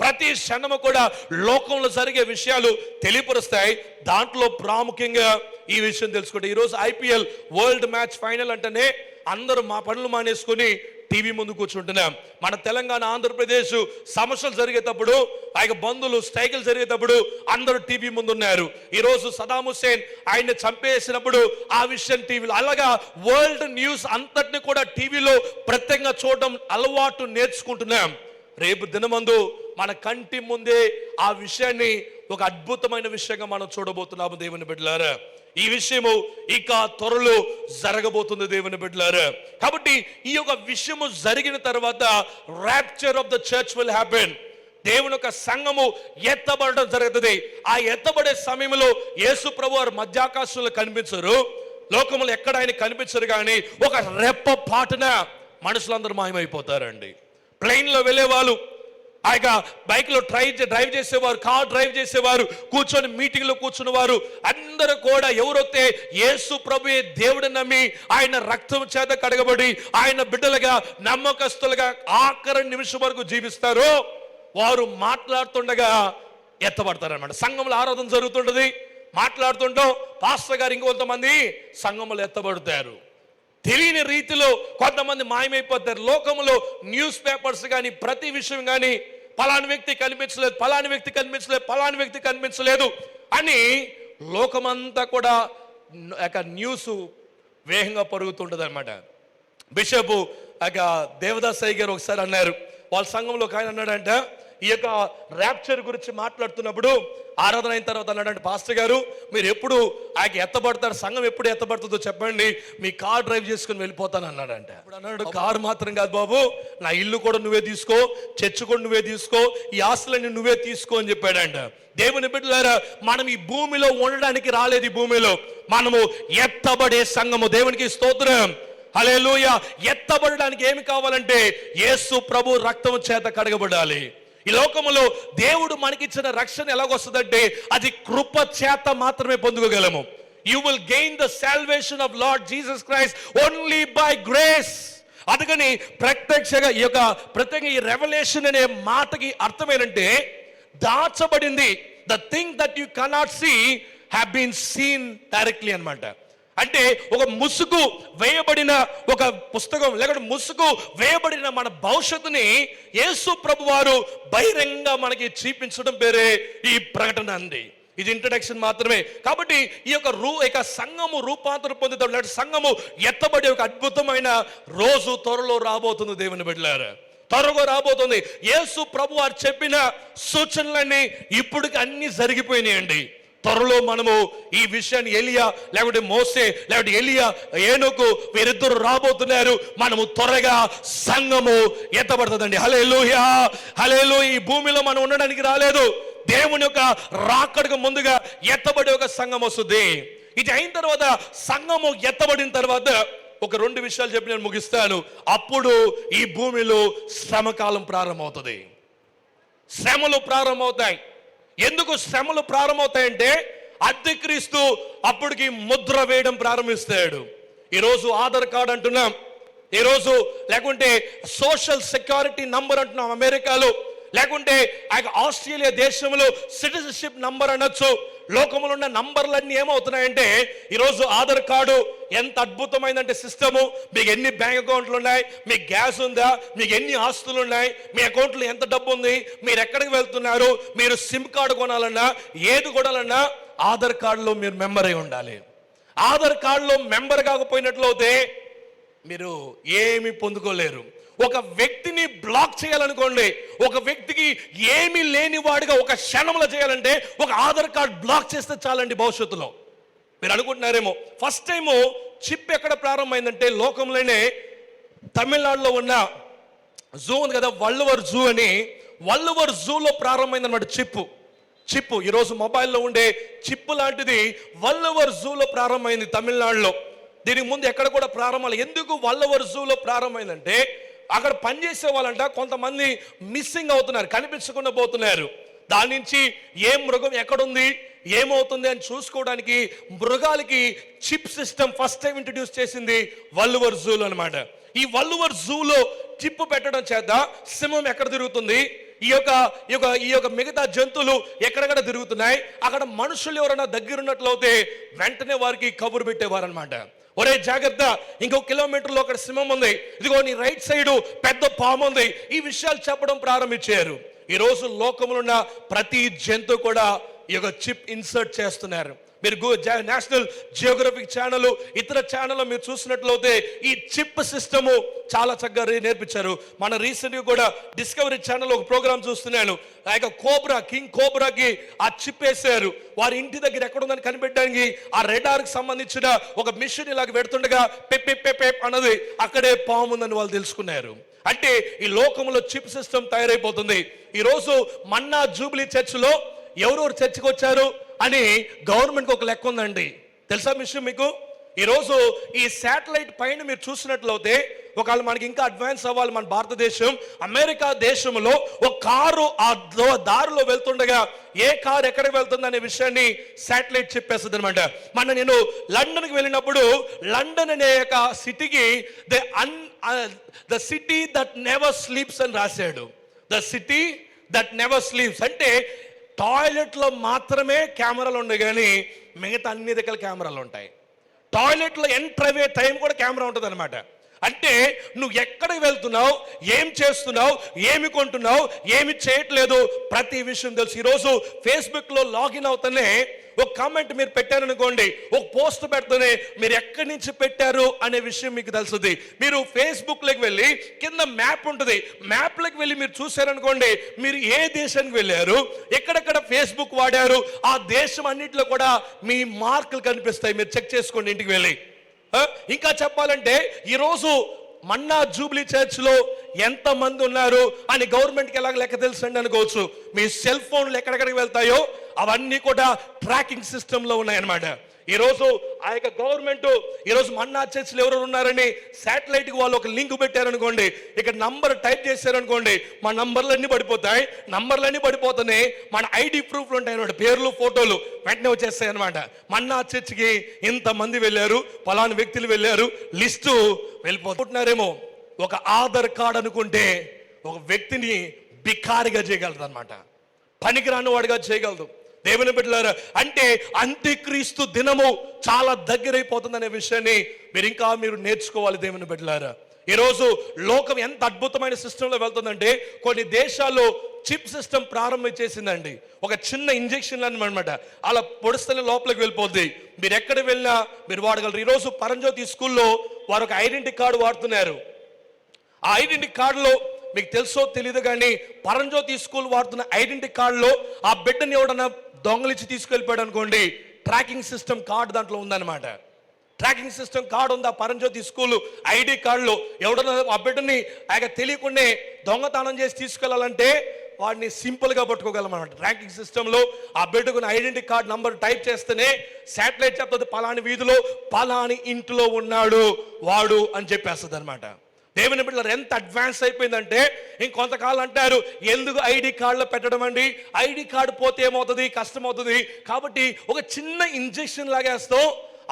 ప్రతి క్షణము కూడా లోకంలో జరిగే విషయాలు తెలియపరుస్తాయి. దాంట్లో ప్రాముఖ్యంగా ఈ విషయం తెలుసుకుంటే, ఈరోజు ఐపీఎల్ వరల్డ్ మ్యాచ్ ఫైనల్ అంటేనే అందరూ మా పనులు మానేసుకుని టీవీ ముందు కూర్చుంటున్నాం. మన తెలంగాణ ఆంధ్రప్రదేశ్ సమస్యలు జరిగేటప్పుడు, ఆ యొక్క బంధువులు స్ట్రైకులు జరిగేటప్పుడు అందరూ టీవీ ముందు ఉన్నారు. ఈరోజు సదాం హుస్సేన్ ఆయన్ని చంపేసినప్పుడు ఆ విషయం టీవీలో, అలాగా వరల్డ్ న్యూస్ అంతటిని కూడా టీవీలో ప్రత్యేకంగా చూడడం అలవాటు నేర్చుకుంటున్నాం. రేపు దినమందు మన కంటి ముందే ఆ విషయాన్ని ఒక అద్భుతమైన విషయంగా మనం చూడబోతున్నాము దేవుని బిడ్డలారా. ఈ విషయము ఇక త్వరలో జరగబోతుంది దేవుని బిడ్డలారా. కాబట్టి ఈ యొక్క విషయము జరిగిన తర్వాత rapture of the church will happen. దేవుని యొక్క సంఘము ఎత్తబడడం జరుగుతుంది. ఆ ఎత్తబడే సమయంలో యేసు ప్రభు వారు మధ్యాకాశంలో కనిపించరు, లోకములు ఎక్కడ ఆయన కనిపించరు, కానీ ఒక రెప్ప పాటున మనుషులందరూ మాయమైపోతారండి. ప్లేన్లో వెళ్ళే వాళ్ళు, ఆ యొక్క బైక్లో డ్రైవ్ చేసేవారు, కార్ డ్రైవ్ చేసేవారు, కూర్చొని మీటింగ్లో కూర్చున్న వారు అందరూ కూడా ఎవరైతే యేసు ప్రభువే దేవుడు నమ్మి ఆయన రక్తం చేత కడగబడి ఆయన బిడ్డలుగా నమ్మకస్తులుగా ఆఖరి నిమిషం వరకు జీవిస్తారో వారు మాట్లాడుతుండగా ఎత్తబడతారన్నమాట. సంఘంలో ఆరాధన జరుగుతుంటది, మాట్లాడుతుంటాం, పాస్టర్ గారు ఇంకొంతమంది సంఘంలో ఎత్తబడతారు. తెలియని రీతిలో కొంతమంది మాయమైపోతారు. లోకంలో న్యూస్ పేపర్స్ కానీ ప్రతి విషయం కానీ పలాని వ్యక్తి కనిపించలేదు, పలాని వ్యక్తి కనిపించలేదు, పలాని వ్యక్తి కనిపించలేదు అని లోకమంతా కూడా న్యూస్ వేగంగా పరుగుతుంటుంది అనమాట. బిషప్ దేవదాస్ అయ్య గారు ఒకసారి అన్నారు, వాళ్ళ సంఘంలో ఒక ఆయన అన్నాడంట, ఈ యొక్క ర్యాప్చర్ గురించి మాట్లాడుతున్నప్పుడు ఆరాధన అయిన తర్వాత అన్నాడంటే, పాస్టర్ గారు మీరు ఎప్పుడు ఆయనకి ఎత్తబడతారు, సంఘం ఎప్పుడు ఎత్తబడుతుందో చెప్పండి, మీ కార్ డ్రైవ్ చేసుకుని వెళ్ళిపోతాను అన్నాడంట. అప్పుడు అన్నాడు, కారు మాత్రం కాదు బాబు, నా ఇల్లు కూడా నువ్వే తీసుకో, చర్చ్ కూడా నువ్వే తీసుకో, ఈ ఆస్తులన్నీ నువ్వే తీసుకో అని చెప్పాడంట. దేవుని బిడ్డలారా, మనం ఈ భూమిలో ఉండడానికి రాలేదు, ఈ భూమిలో మనము ఎత్తబడే సంఘము. దేవునికి స్తోత్రం, హల్లెలూయా. ఎత్తబడడానికి ఏమి కావాలంటే యేసు ప్రభు రక్తం చేత కడగబడాలి. ఈ లోకములో దేవుడు మనకిచ్చిన రక్షణ ఎలాగొస్తుందంటే అది కృప చేత మాత్రమే పొందుకోగలము. You will gain the salvation of Lord Jesus Christ only by grace. అందుకని ప్రత్యక్షంగా ప్రత్యేకంగా ఈ రెవల్యూషన్ అనే మాటకి అర్థం ఏంటంటే దాచబడింది. The thing that you cannot see have been seen directly అన్నమాట. అంటే ఒక ముసుగు వేయబడిన ఒక పుస్తకం లేకపోతే ముసుగు వేయబడిన మన భవిష్యత్తుని యేసు ప్రభు వారు బహిరంగంగా మనకి చూపించడం పేరే ఈ ప్రకటన అండి. ఇది ఇంట్రడక్షన్ మాత్రమే. కాబట్టి ఈ యొక్క సంఘము రూపాంతరం పొందుతాడు, సంఘము ఎత్తబడి ఒక అద్భుతమైన రోజు త్వరలో రాబోతుంది దేవుని బిడ్డలారా, త్వరగా రాబోతుంది. యేసు ప్రభు వారు చెప్పిన సూచనలన్నీ ఇప్పటికి అన్ని జరిగిపోయినాయండి. త్వరలో మనము ఈ విషయాన్ని ఎలియా లేకపోతే మోసే లేకపోతే ఎలియా ఏనోకు వీరిద్దరు రాబోతున్నారు. మనము త్వరగా సంఘము ఎత్తబడుతుందండి. హల్లెలూయా, హల్లెలూయా. ఈ భూమిలో మనం ఉండడానికి రాలేదు, దేవుని యొక్క రాకడకు ముందుగా ఎత్తబడే ఒక సంఘం వస్తుంది. ఇది అయిన తర్వాత సంఘము ఎత్తబడిన తర్వాత ఒక 2 విషయాలు చెప్పి నేను ముగిస్తాను. అప్పుడు ఈ భూమిలో శ్రమకాలం ప్రారంభమవుతుంది. శ్రమలు ప్రారంభమవుతాయి. ఎందుకు శ్రమలు ప్రారంభమవుతాయంటే అంత్యక్రీస్తు అప్పటికి ముద్ర వేయడం ప్రారంభిస్తాడు. ఈరోజు ఆధార్ కార్డ్ అంటున్నాం, ఈరోజు లేకుంటే సోషల్ సెక్యూరిటీ నంబర్ అంటున్నాం అమెరికాలో, లేకుంటే ఆస్ట్రేలియా దేశంలో సిటిజన్షిప్ నంబర్ అనొచ్చు. లోకంలో ఉన్న నంబర్లన్నీ ఏమవుతున్నాయంటే ఈరోజు ఆధార్ కార్డు ఎంత అద్భుతమైందంటే సిస్టము, మీకు ఎన్ని బ్యాంక్ అకౌంట్లు ఉన్నాయి, మీకు గ్యాస్ ఉందా, మీకు ఎన్ని ఆస్తులు ఉన్నాయి, మీ అకౌంట్లో ఎంత డబ్బు ఉంది, మీరు ఎక్కడికి వెళ్తున్నారు, మీరు సిమ్ కార్డు కొనాలన్నా ఏది కొనాలన్నా ఆధార్ కార్డులో మీరు మెంబర్ అయి ఉండాలి. ఆధార్ కార్డులో మెంబర్ కాకపోయినట్లయితే మీరు ఏమి పొందుకోలేరు. ఒక వ్యక్తిని బ్లాక్ చేయాలనుకోండి, ఒక వ్యక్తికి ఏమీ లేని వాడిగా ఒక క్షణంలో చేయాలంటే ఒక ఆధార్ కార్డ్ బ్లాక్ చేస్తే చాలండి. భవిష్యత్తులో మీరు అనుకుంటున్నారేమో, ఫస్ట్ టైము చిప్ ఎక్కడ ప్రారంభమైందంటే లోకంలోనే తమిళనాడులో ఉన్న జూ ఉంది కదా, వల్లువర్ జూ అని, వల్లువర్ జూలో ప్రారంభమైంది అనమాట చిప్పు. ఈరోజు మొబైల్లో ఉండే చిప్పు లాంటిది వల్లువర్ జూలో ప్రారంభమైంది తమిళనాడులో. దీనికి ముందు ఎక్కడ కూడా ప్రారంభాలు. ఎందుకు వల్లువర్ జూలో ప్రారంభమైందంటే అక్కడ పనిచేసే వాళ్ళంట కొంతమంది మిస్సింగ్ అవుతున్నారు, కనిపించకుండా పోతున్నారు. దాని నుంచి ఏ మృగం ఎక్కడుంది, ఏమవుతుంది అని చూసుకోవడానికి మృగాలకి chip system first time introduce చేసింది వల్లువర్ జూలో అనమాట. ఈ వల్లువర్ జూలో చిప్ పెట్టడం చేత సింహం ఎక్కడ తిరుగుతుంది, ఈ యొక్క మిగతా జంతువులు ఎక్కడెక్కడ తిరుగుతున్నాయి, అక్కడ మనుషులు ఎవరైనా దగ్గరున్నట్లయితే వెంటనే వారికి కబురు పెట్టేవారు అనమాట. ఒరే జాగ్రత్త, ఇంకో కిలోమీటర్లో అక్కడ సింహం ఉంది, ఇదిగో నీ రైట్ సైడ్ పెద్ద పాము ఉంది, ఈ విషయాలు చెప్పడం ప్రారంభించారు. ఈరోజు లోకంలో ఉన్న ప్రతి జంతువు కూడా ఈ యొక్క చిప్ ఇన్సర్ట్ చేస్తున్నారు. మీరు నేషనల్ జియోగ్రఫిక్ ఛానల్, ఇతర ఛానల్లో మీరు చూసినట్లయితే ఈ చిప్ సిస్టము చాలా చక్కగా నేర్పించారు. మన రీసెంట్గా కూడా డిస్కవరీ ఛానల్ ఒక ప్రోగ్రామ్ చూస్తున్నాను. ఆ యొక్క కింగ్ కోబ్రాకి ఆ చిప్ వేసారు. వారి ఇంటి దగ్గర ఎక్కడుందని కనిపెట్టడానికి ఆ రెడార్కి సంబంధించిన ఒక మిషన్ ఇలాగ పెడుతుండగా పెప్ అన్నది అక్కడే పాము ఉందని వాళ్ళు తెలుసుకున్నారు. అంటే ఈ లోకంలో చిప్ సిస్టమ్ తయారైపోతుంది. ఈరోజు మన్నా జూబ్లీ చర్చ్లో ఎవరెవరు చర్చికి వచ్చారు అని గవర్నమెంట్కి ఒక లెక్క ఉందండి. తెలుసా విషయం మీకు? ఈరోజు ఈ శాటిలైట్ పైన మీరు చూసినట్లయితే ఒకవేళ మనకి ఇంకా అడ్వాన్స్ అవ్వాలి మన భారతదేశం, అమెరికా దేశంలో ఒక కారు ఆ దారిలో వెళ్తుండగా ఏ కారు ఎక్కడికి వెళ్తుంది అనే విషయాన్ని శాటిలైట్ చెప్పేస్తుంది అనమాట. నేను లండన్కి వెళ్ళినప్పుడు లండన్ అనే ఒక సిటీకి the city that never sleeps అని రాశాడు. The city that never sleeps అంటే టాయిలెట్లో మాత్రమే కెమెరాలు ఉన్నాయి, కానీ మిగతా అన్ని దగ్గర కెమెరాలు ఉంటాయి. టాయిలెట్లో ఎంటర్ అయ్యే టైం కూడా కెమెరా ఉంటుంది అనమాట. అంటే నువ్వు ఎక్కడికి వెళ్తున్నావు, ఏం చేస్తున్నావు, ఏమి కొంటున్నావు, ఏమి చేయట్లేదు, ప్రతి విషయం తెలుసు. ఈరోజు ఫేస్బుక్లో లాగిన్ అవుతానే ఒక కామెంట్ మీరు పెట్టారనుకోండి, ఒక పోస్ట్ పెడితేనే మీరు ఎక్కడి నుంచి పెట్టారు అనే విషయం మీకు తెలుస్తుంది. మీరు ఫేస్బుక్లోకి వెళ్ళి కింద మ్యాప్ ఉంటుంది, మ్యాప్లోకి వెళ్ళి మీరు చూసారనుకోండి, మీరు ఏ దేశానికి వెళ్ళారు, ఎక్కడెక్కడ ఫేస్బుక్ వాడారు, ఆ దేశం అన్నింటిలో కూడా మీ మార్కులు కనిపిస్తాయి. మీరు చెక్ చేసుకోండి ఇంటికి వెళ్ళి. ఇంకా చెప్పాలంటే ఈరోజు మన్నా జూబ్లీ చర్చ్లో ఎంత మంది ఉన్నారు అని గవర్నమెంట్కి ఎలాగ లెక్క తెలుసండి అనుకోవచ్చు. మీ సెల్ ఫోన్లు ఎక్కడెక్కడికి వెళ్తాయో అవన్నీ కూడా ట్రాకింగ్ సిస్టంలో ఉన్నాయన్నమాట. ఈరోజు ఆ యొక్క గవర్నమెంట్ ఈరోజు మన్నా చర్చ్లు ఎవరు ఉన్నారని శాటిలైట్కి వాళ్ళు ఒక లింక్ పెట్టారనుకోండి, ఇక్కడ నంబర్ టైప్ చేశారనుకోండి, మా నంబర్లన్నీ పడిపోతాయి. నంబర్లన్నీ పడిపోతానే మన ఐడి ప్రూఫ్లు ఉంటాయి అనమాట, పేర్లు ఫోటోలు వెంటనే వచ్చేస్తాయి అనమాట. మన్నా చర్చ్కి ఇంతమంది వెళ్ళారు, పలానా వ్యక్తులు వెళ్ళారు, లిస్టు వెళ్ళిపోతున్నారేమో. ఒక ఆధార్ కార్డ్ అనుకుంటే ఒక వ్యక్తిని బికారిగా చేయగలదు అనమాట, పనికిరాని వాడిగా చేయగలదు. దేవుని బిడ్డలారా, అంటే అంత్యక్రీస్తు దినము చాలా దగ్గరైపోతుందనే విషయాన్ని మీరు నేర్చుకోవాలి. దేవుని బిడ్డలారా, ఈరోజు లోకం ఎంత అద్భుతమైన సిస్టంలో వెళ్తుందంటే కొన్ని దేశాల్లో చిప్ సిస్టమ్ ప్రారంభించేసిందండి. ఒక చిన్న ఇంజెక్షన్ అనమాట, అలా పొడిస్తేనే లోపలికి వెళ్ళిపోద్ది. మీరు ఎక్కడ వెళ్ళినా మీరు వాడగలరు. ఈరోజు పరంజ్యోతి స్కూల్లో వారు ఒక ఐడెంటిటీ కార్డు వాడుతున్నారు. ఆ ఐడెంటిటీ కార్డులో మీకు తెలుసో తెలియదు కానీ పరంజ్యోతి స్కూల్ వాడుతున్న ఐడెంటిటీ కార్డులో ఆ బిడ్డని ఎవడన్నా దొంగలించి తీసుకెళ్ళిపోయాడు అనుకోండి, ట్రాకింగ్ సిస్టమ్ కార్డు దాంట్లో ఉందన్నమాట. ట్రాకింగ్ సిస్టమ్ కార్డు ఉంది ఆ పరంజ్యోతి స్కూల్ ఐడి కార్డులో. ఎవడన్నా ఆ బిడ్డని తెలియకుండా దొంగతనం చేసి తీసుకెళ్లాలంటే వాడిని సింపుల్గా పట్టుకోగలం అనమాట. ట్రాకింగ్ సిస్టంలో ఆ బిడ్డకున్న ఐడెంటిటీ కార్డ్ నంబర్ టైప్ చేస్తేనే శాటిలైట్ చెప్తుంది పలాని వీధిలో పలాని ఇంటిలో ఉన్నాడు వాడు అని చెప్పేస్తుంది అనమాట. దేవుని బిడ్డలారా, ఎంత అడ్వాన్స్ అయిపోయిందంటే ఇంకొంతకాలం అంటారు ఎందుకు ఐడి కార్డులో పెట్టడం అండి, ఐడి కార్డు పోతే ఏమవుతుంది, కష్టం అవుతుంది. కాబట్టి ఒక చిన్న ఇంజెక్షన్ లాగేస్తాం.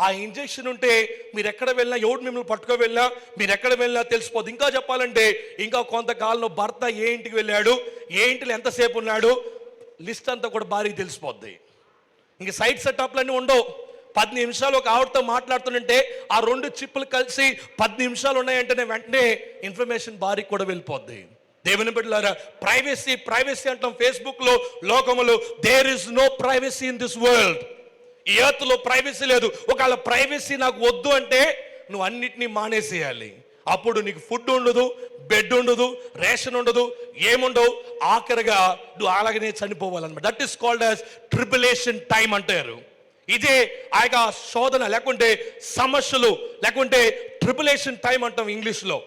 ఆ ఇంజెక్షన్ ఉంటే మీరు ఎక్కడ వెళ్ళినా, ఎవడు మిమ్మల్ని పట్టుకో వెళ్ళినా, మీరు ఎక్కడ వెళ్ళినా తెలిసిపోద్ది. ఇంకా చెప్పాలంటే ఇంకా కొంతకాలంలో భర్త ఏ ఇంటికి వెళ్ళాడు, ఏ ఇంటిలో ఎంతసేపు ఉన్నాడు, లిస్ట్ అంతా కూడా భారీగా తెలిసిపోద్ది. ఇంక సైట్ సెటప్లన్నీ ఉండవు. 10 నిమిషాలు ఒక ఆవిడతో మాట్లాడుతుంటే ఆ 2 చిప్పులు కలిసి 10 నిమిషాలు ఉన్నాయంటేనే వెంటనే ఇన్ఫర్మేషన్ భారీ కూడా వెళ్ళిపోద్ది. దేవుని బిడ్డలారా, ప్రైవసీ అంటాం ఫేస్బుక్లో, లోకములో. There is no privacy in this world. ఈ ఎర్త్లో ప్రైవసీ లేదు. ఒకవేళ ప్రైవసీ నాకు వద్దు అంటే నువ్వు అన్నిటినీ మానేసేయాలి. అప్పుడు నీకు ఫుడ్ ఉండదు, బెడ్ ఉండదు, రేషన్ ఉండదు, ఏముండవు. ఆఖరిగా నువ్వు అలాగనే చనిపోవాలన్నమాట. That is called as tribulation time అంటారు. ఇదే ఆ యొక్క శోధన, లేకుంటే సమస్యలు, లేకుంటే ట్రిబులేషన్ టైం అంటాం ఇంగ్లీష్లో.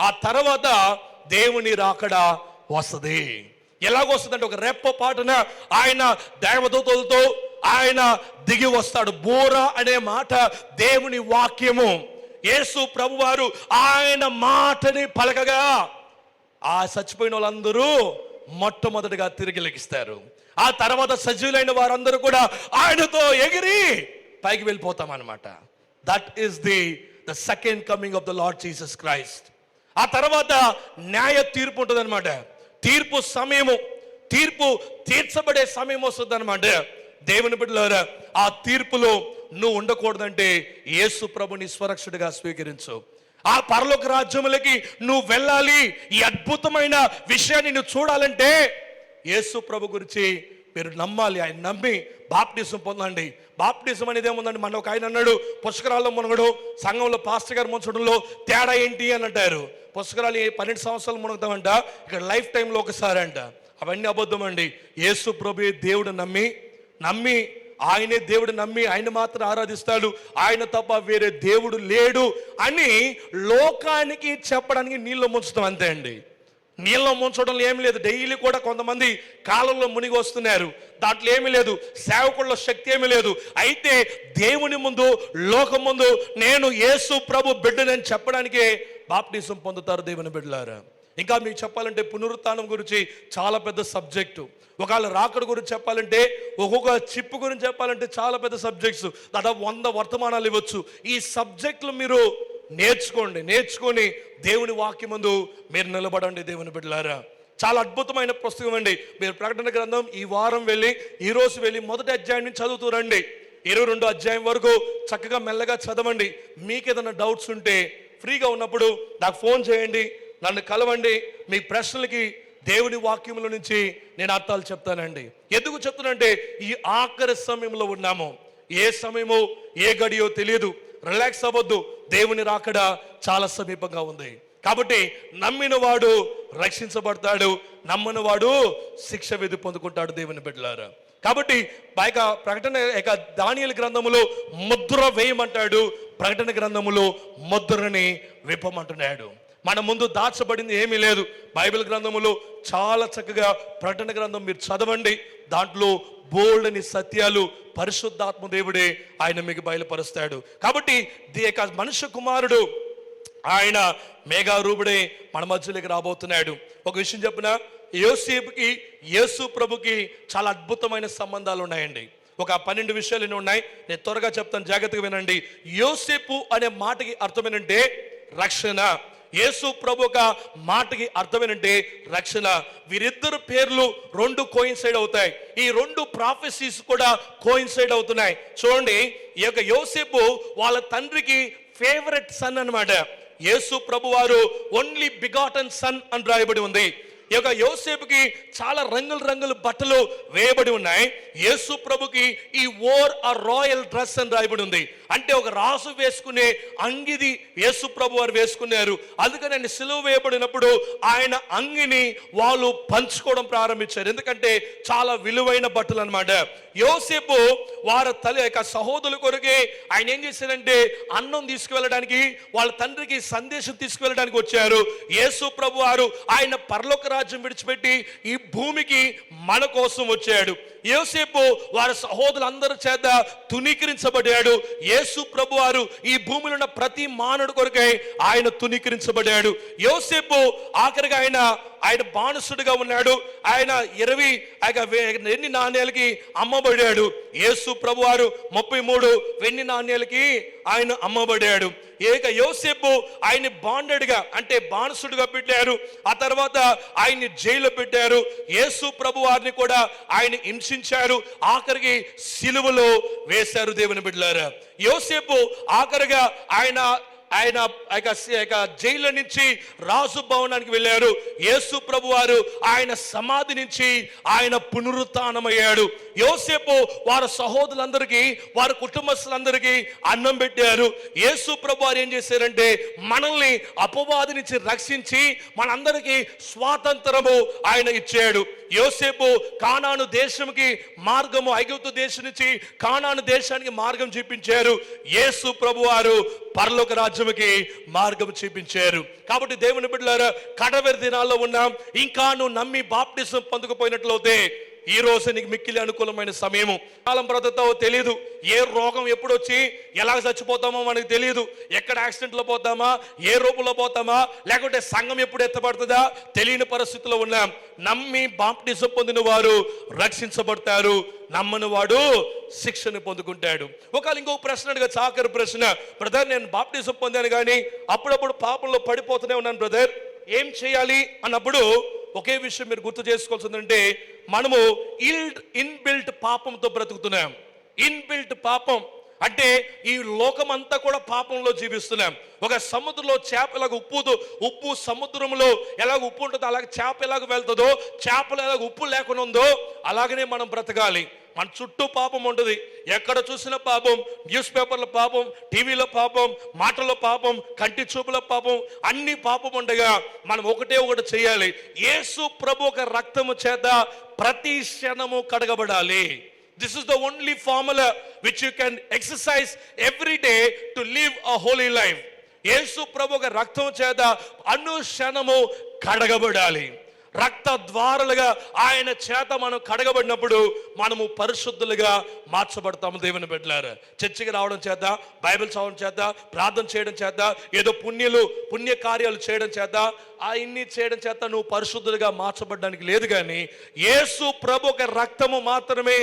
ఆ తర్వాత దేవుని రాకడ వస్తుంది. ఎలాగొస్తుందంటే ఒక రెప్ప పాటున ఆయన దేవదూతలతో ఆయన దిగి వస్తాడు. బోరా అనే మాట దేవుని వాక్యము. యేసు ప్రభువారు ఆయన మాటని పలకగా ఆ చచ్చిపోయిన వాళ్ళందరూ మొట్టమొదటిగా తిరిగి లెగిస్తారు. ఆ తర్వాత సజీవులైన వారందరూ కూడా ఆయనతో ఎగిరి పైకి వెళ్ళిపోతాం అన్నమాట. That is the second coming of the lord Jesus Christ. ఆ తర్వాత న్యాయ తీర్పు ఉంటుంది అనమాట. తీర్పు సమయము, తీర్పు తీర్చబడే సమయం వస్తుంది అనమాట. దేవుని బిడ్డలారా, ఆ తీర్పులో నువ్వు ఉండకూడదంటే యేసు ప్రభుని స్వరక్షుడిగా స్వీకరించు. ఆ పరలోక రాజ్యములకి నువ్వు వెళ్ళాలి. ఈ అద్భుతమైన విషయాన్ని నువ్వు చూడాలంటే యేసు ప్రభు గురించి మీరు నమ్మాలి. ఆయన నమ్మి బాప్టిజం పొందండి. బాప్టిజం అనేది ఏముందండి, మన ఒక ఆయన అన్నాడు పుష్కరాల్లో మునగడం, సంఘంలో పాస్టర్ గారు ముంచడంలో తేడా ఏంటి అని అంటారు. పుష్కరాలు 12 సంవత్సరాలు మునగుతామంట, ఇక్కడ లైఫ్ టైంలో ఒకసారి అంట. అవన్నీ అబద్ధం అండి. యేసు ప్రభు దేవుడు నమ్మి ఆయనే దేవుడు నమ్మి ఆయన మాత్రం ఆరాధిస్తాడు, ఆయన తప్ప వేరే దేవుడు లేడు అని లోకానికి చెప్పడానికి నీళ్ళు ముంచుతాం అంతే అండి. నీళ్ళలో ముంచడంలో ఏమి లేదు. డైలీ కూడా కొంతమంది కాలంలో మునిగి వస్తున్నారు. దాంట్లో ఏమీ లేదు. సేవకుల్లో శక్తి ఏమీ లేదు. అయితే దేవుని ముందు, లోకం ముందు నేను యేసు ప్రభు బిడ్డనని చెప్పడానికే బాప్టిజం పొందుతారు దేవుని బిడ్డలారా. ఇంకా మీకు చెప్పాలంటే పునరుత్థానం గురించి చాలా పెద్ద సబ్జెక్టు. ఒకవేళ రాకడ గురించి చెప్పాలంటే, ఒక్కొక్క చిప్పు గురించి చెప్పాలంటే చాలా పెద్ద సబ్జెక్ట్స్, దాదాపు 100 వర్తమానాలు ఇవ్వచ్చు. ఈ సబ్జెక్టులు మీరు నేర్చుకొని దేవుని వాక్యమందు మీరు నిలబడండి దేవుని బిడ్డలారా. చాలా అద్భుతమైన పుస్తకం అండి. మీరు ప్రకటన గ్రంథం ఈ వారం వెళ్ళి, ఈ రోజు వెళ్ళి 1వ అధ్యాయం నుంచి చదువుతూరండి. 22వ అధ్యాయం వరకు చక్కగా మెల్లగా చదవండి. మీకు ఏదైనా డౌట్స్ ఉంటే ఫ్రీగా ఉన్నప్పుడు నాకు ఫోన్ చేయండి, నన్ను కలవండి. మీ ప్రశ్నలకి దేవుని వాక్యముల నుంచి నేను అర్థాలు చెప్తానండి. ఎందుకు చెప్తానంటే ఈ ఆఖరి సమయంలో ఉన్నాము. ఏ సమయమో ఏ గడియో తెలియదు. రిలాక్స్ అవ్వద్దు. దేవుని రాకడ చాలా సమీపంగా ఉంది. కాబట్టి నమ్మిన వాడు రక్షించబడతాడు, నమ్మని వాడు శిక్ష విధి పొందుకుంటాడు దేవుని బిడ్డలారా. కాబట్టి ప్రకటన దానియేలు గ్రంథములో ముద్ర వేయమంటాడు, ప్రకటన గ్రంథములో ముద్రని విప్పమంటున్నాడు. మన ముందు దాచబడింది ఏమీ లేదు. బైబిల్ గ్రంథములో చాలా చక్కగా ప్రకటన గ్రంథం మీరు చదవండి. దాంట్లో బోల్డని సత్యాలు పరిశుద్ధాత్మ దేవుడే ఆయన మీకు బయలుపరుస్తాడు. కాబట్టి మనుష్య కుమారుడు ఆయన మేఘారూపుడే మన మధ్యలోకి రాబోతున్నాడు. ఒక విషయం చెప్పిన, యోసేపుకి యేసు ప్రభుకి చాలా అద్భుతమైన సంబంధాలు ఉన్నాయండి. ఒక 12 విషయాలు ఉన్నాయి, నేను త్వరగా చెప్తాను, జాగ్రత్తగా వినండి. యోసేపు అనే మాటకి అర్థమేనంటే రక్షణ. యేసు ప్రభు ఒక మాటకి అర్థమేనంటే రక్షణ. వీరిద్దరు పేర్లు 2 కోయిన్సైడ్ అవుతాయి. ఈ 2 ప్రాఫెసీస్ కూడా కోయిన్సైడ్ అవుతున్నాయి. చూడండి, ఈ యొక్క యోసేపు వాళ్ళ తండ్రికి ఫేవరెట్ సన్ అన్నమాట. యేసు ప్రభు వారు ఓన్లీ బిగాటన్ సన్ అని రాయబడి ఉంది. ఈ యొక్క యోసేపుకి చాలా రంగుల బట్టలు వేయబడి ఉన్నాయి. యేసు ప్రభుకి ఈ ఓర్ ఆ రాయల్ డ్రెస్ అని రాయబడి ఉంది. అంటే ఒక రాసు వేసుకునే అంగిది యేసు ప్రభు వారు వేసుకున్నారు. అందుకని ఆయన సిలువ వేయబడినప్పుడు ఆయన అంగిని వాళ్ళు పంచుకోవడం ప్రారంభించారు. ఎందుకంటే చాలా విలువైన బట్టలు అన్నమాట. యోసేపు వారి తల్లి యొక్క సహోదరుల కొరకే ఆయన ఏం చేశారంటే అన్నం తీసుకువెళ్ళడానికి, వాళ్ళ తండ్రికి సందేశం తీసుకువెళ్ళడానికి వచ్చారు. యేసు ప్రభు వారు ఆయన పరలోక రాజ్యం విడిచిపెట్టి ఈ భూమికి మన కోసం వచ్చాడు. యోసేపు వారి సహోదరులందరి చేత తునీకరించబడ్డాడు. యేసు ప్రభు వారు ఈ భూమిలో ఉన్న ప్రతి మానవుడి కొరకై ఆయన తునీకరించబడ్డాడు. యోసేపు ఆఖరిగా ఆయన బానిసుడిగా ఉన్నాడు. ఆయన 20 వెండి నాణ్యాలకి అమ్మబడ్డాడు. యేసు ప్రభు వారు 33 వెండి నాణ్యాలకి ఆయన అమ్మబడ్డాడు. యోసేపు ఆయన్ని బాండెడ్గా అంటే బానిసుడిగా పెట్టారు. ఆ తర్వాత ఆయన్ని జైల్లో పెట్టారు. యేసు ప్రభు వారిని కూడా ఆయన హింసించారు. ఆఖరికి సిలువలో వేశారు. దేవుని బిడ్డలారా, యోసేపు ఆఖరిగా ఆయన జైలు నుంచి రాజు భవనానికి వెళ్ళారు. యేసు ప్రభు వారు ఆయన సమాధి నుంచి ఆయన పునరుత్థానమయ్యాడు. యోసేపు వారి సహోదరులందరికీ వారి కుటుంబస్తులందరికీ అన్నం పెట్టారు. యేసు ప్రభు వారు ఏం చేశారంటే మనల్ని అపవాది నుంచి రక్షించి మనందరికీ స్వాతంత్రము ఆయన ఇచ్చాడు. యోసేపు కానాను దేశంకి మార్గము, ఐగుప్తు దేశం నుంచి కానాను దేశానికి మార్గం చూపించారు. యేసు ప్రభు వారు పరలోక రాజ్యముకి మార్గం చూపించారు. కాబట్టి దేవుని బిడ్డలారా, కడవరి దినాల్లో ఉన్నాం. ఇంకా నువ్వు నమ్మి బాప్టిజం పొందకపోయినట్లయితే ఈ రోజు నీకు మిక్కిలి అనుకూలమైన సమయము. కాలం బ్రతుకుతావో తెలియదు, ఏ రోగం ఎప్పుడు వచ్చి ఎలా చచ్చిపోతామో మనకు తెలియదు, ఎక్కడ యాక్సిడెంట్లో పోతామా, ఏ రూపంలో పోతామా, లేకుంటే సంఘం ఎప్పుడు ఎత్తబడుతుందా తెలియని పరిస్థితిలో ఉన్నాం. నమ్మి బాప్టిజం పొందిన వారు రక్షించబడతారు, నమ్మని వాడు శిక్షను పొందుకుంటాడు. ఒకవేళ ఇంకొక ప్రశ్న అడిగా, చాకరి ప్రశ్న, బ్రదర్ నేను బాప్టిజం పొందాను కానీ అప్పుడప్పుడు పాపంలో పడిపోతూనే ఉన్నాను బ్రదర్, ఏం చేయాలి అన్నప్పుడు ఒకే విషయం మీరు గుర్తు చేసుకోవాల్సిందంటే, మనము ఇన్బిల్ట్ పాపంతో బ్రతుకుతున్నాం. ఇన్బిల్ట్ పాపం అంటే ఈ లోకం అంతా కూడా పాపంలో జీవిస్తున్నాం. ఒక సముద్రంలో చేప ఎలాగ ఉప్పు సముద్రంలో ఎలాగ ఉప్పు ఉంటుందో అలాగే చేప ఎలాగ వెళ్తుందో, చేపలు ఎలాగ ఉప్పు లేకుండా ఉందో అలాగనే మనం బ్రతకాలి. మన చుట్టూ పాపం ఉంటుంది, ఎక్కడ చూసిన పాపం, న్యూస్ పేపర్ల పాపం, టీవీలో పాపం, మాటల్లో పాపం, కంటి చూపుల పాపం, అన్ని పాపం ఉండగా మనం ఒకటి చేయాలి. యేసు ప్రభు ఒక రక్తము చేత ప్రతి క్షణము కడగబడాలి. This is the only formula which you can exercise every day to live a holy life. యేసు ప్రభు ఒక రక్తం చేత అనుక్షణము కడగబడాలి. రక్త ద్వారాలుగా ఆయన చేత మనం కడగబడినప్పుడు మనము పరిశుద్ధులుగా మార్చబడతాము. దేవుని బిడ్డలారా, చర్చికి రావడం చేత, బైబిల్ చదవడం చేత, ప్రార్థన చేయడం చేత, ఏదో పుణ్య కార్యాలు చేయడం చేత, ఇన్ని చేయడం చేత నువ్వు పరిశుద్ధులుగా మార్చబడడానికి లేదు. కానీ యేసు ప్రభు ఒక రక్తము మాత్రమే,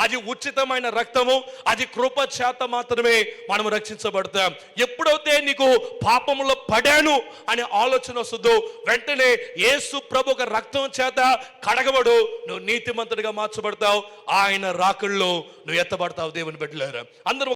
అది ఉచితమైన రక్తము, అది కృప చేత మాత్రమే మనం రక్షించబడతాం. ఎప్పుడైతే నీకు పాపములో పడాను అనే ఆలోచన వస్తుందో వెంటనే యేసు ప్రభు ఒక రక్తం చేత కడగబడు, నువ్వు నీతిమంతుడిగా మార్చబడతావు. ఆయన రాకల్లో నువ్వు ఎత్తబడతావు. దేవుని బిడ్డలారా, అందరూ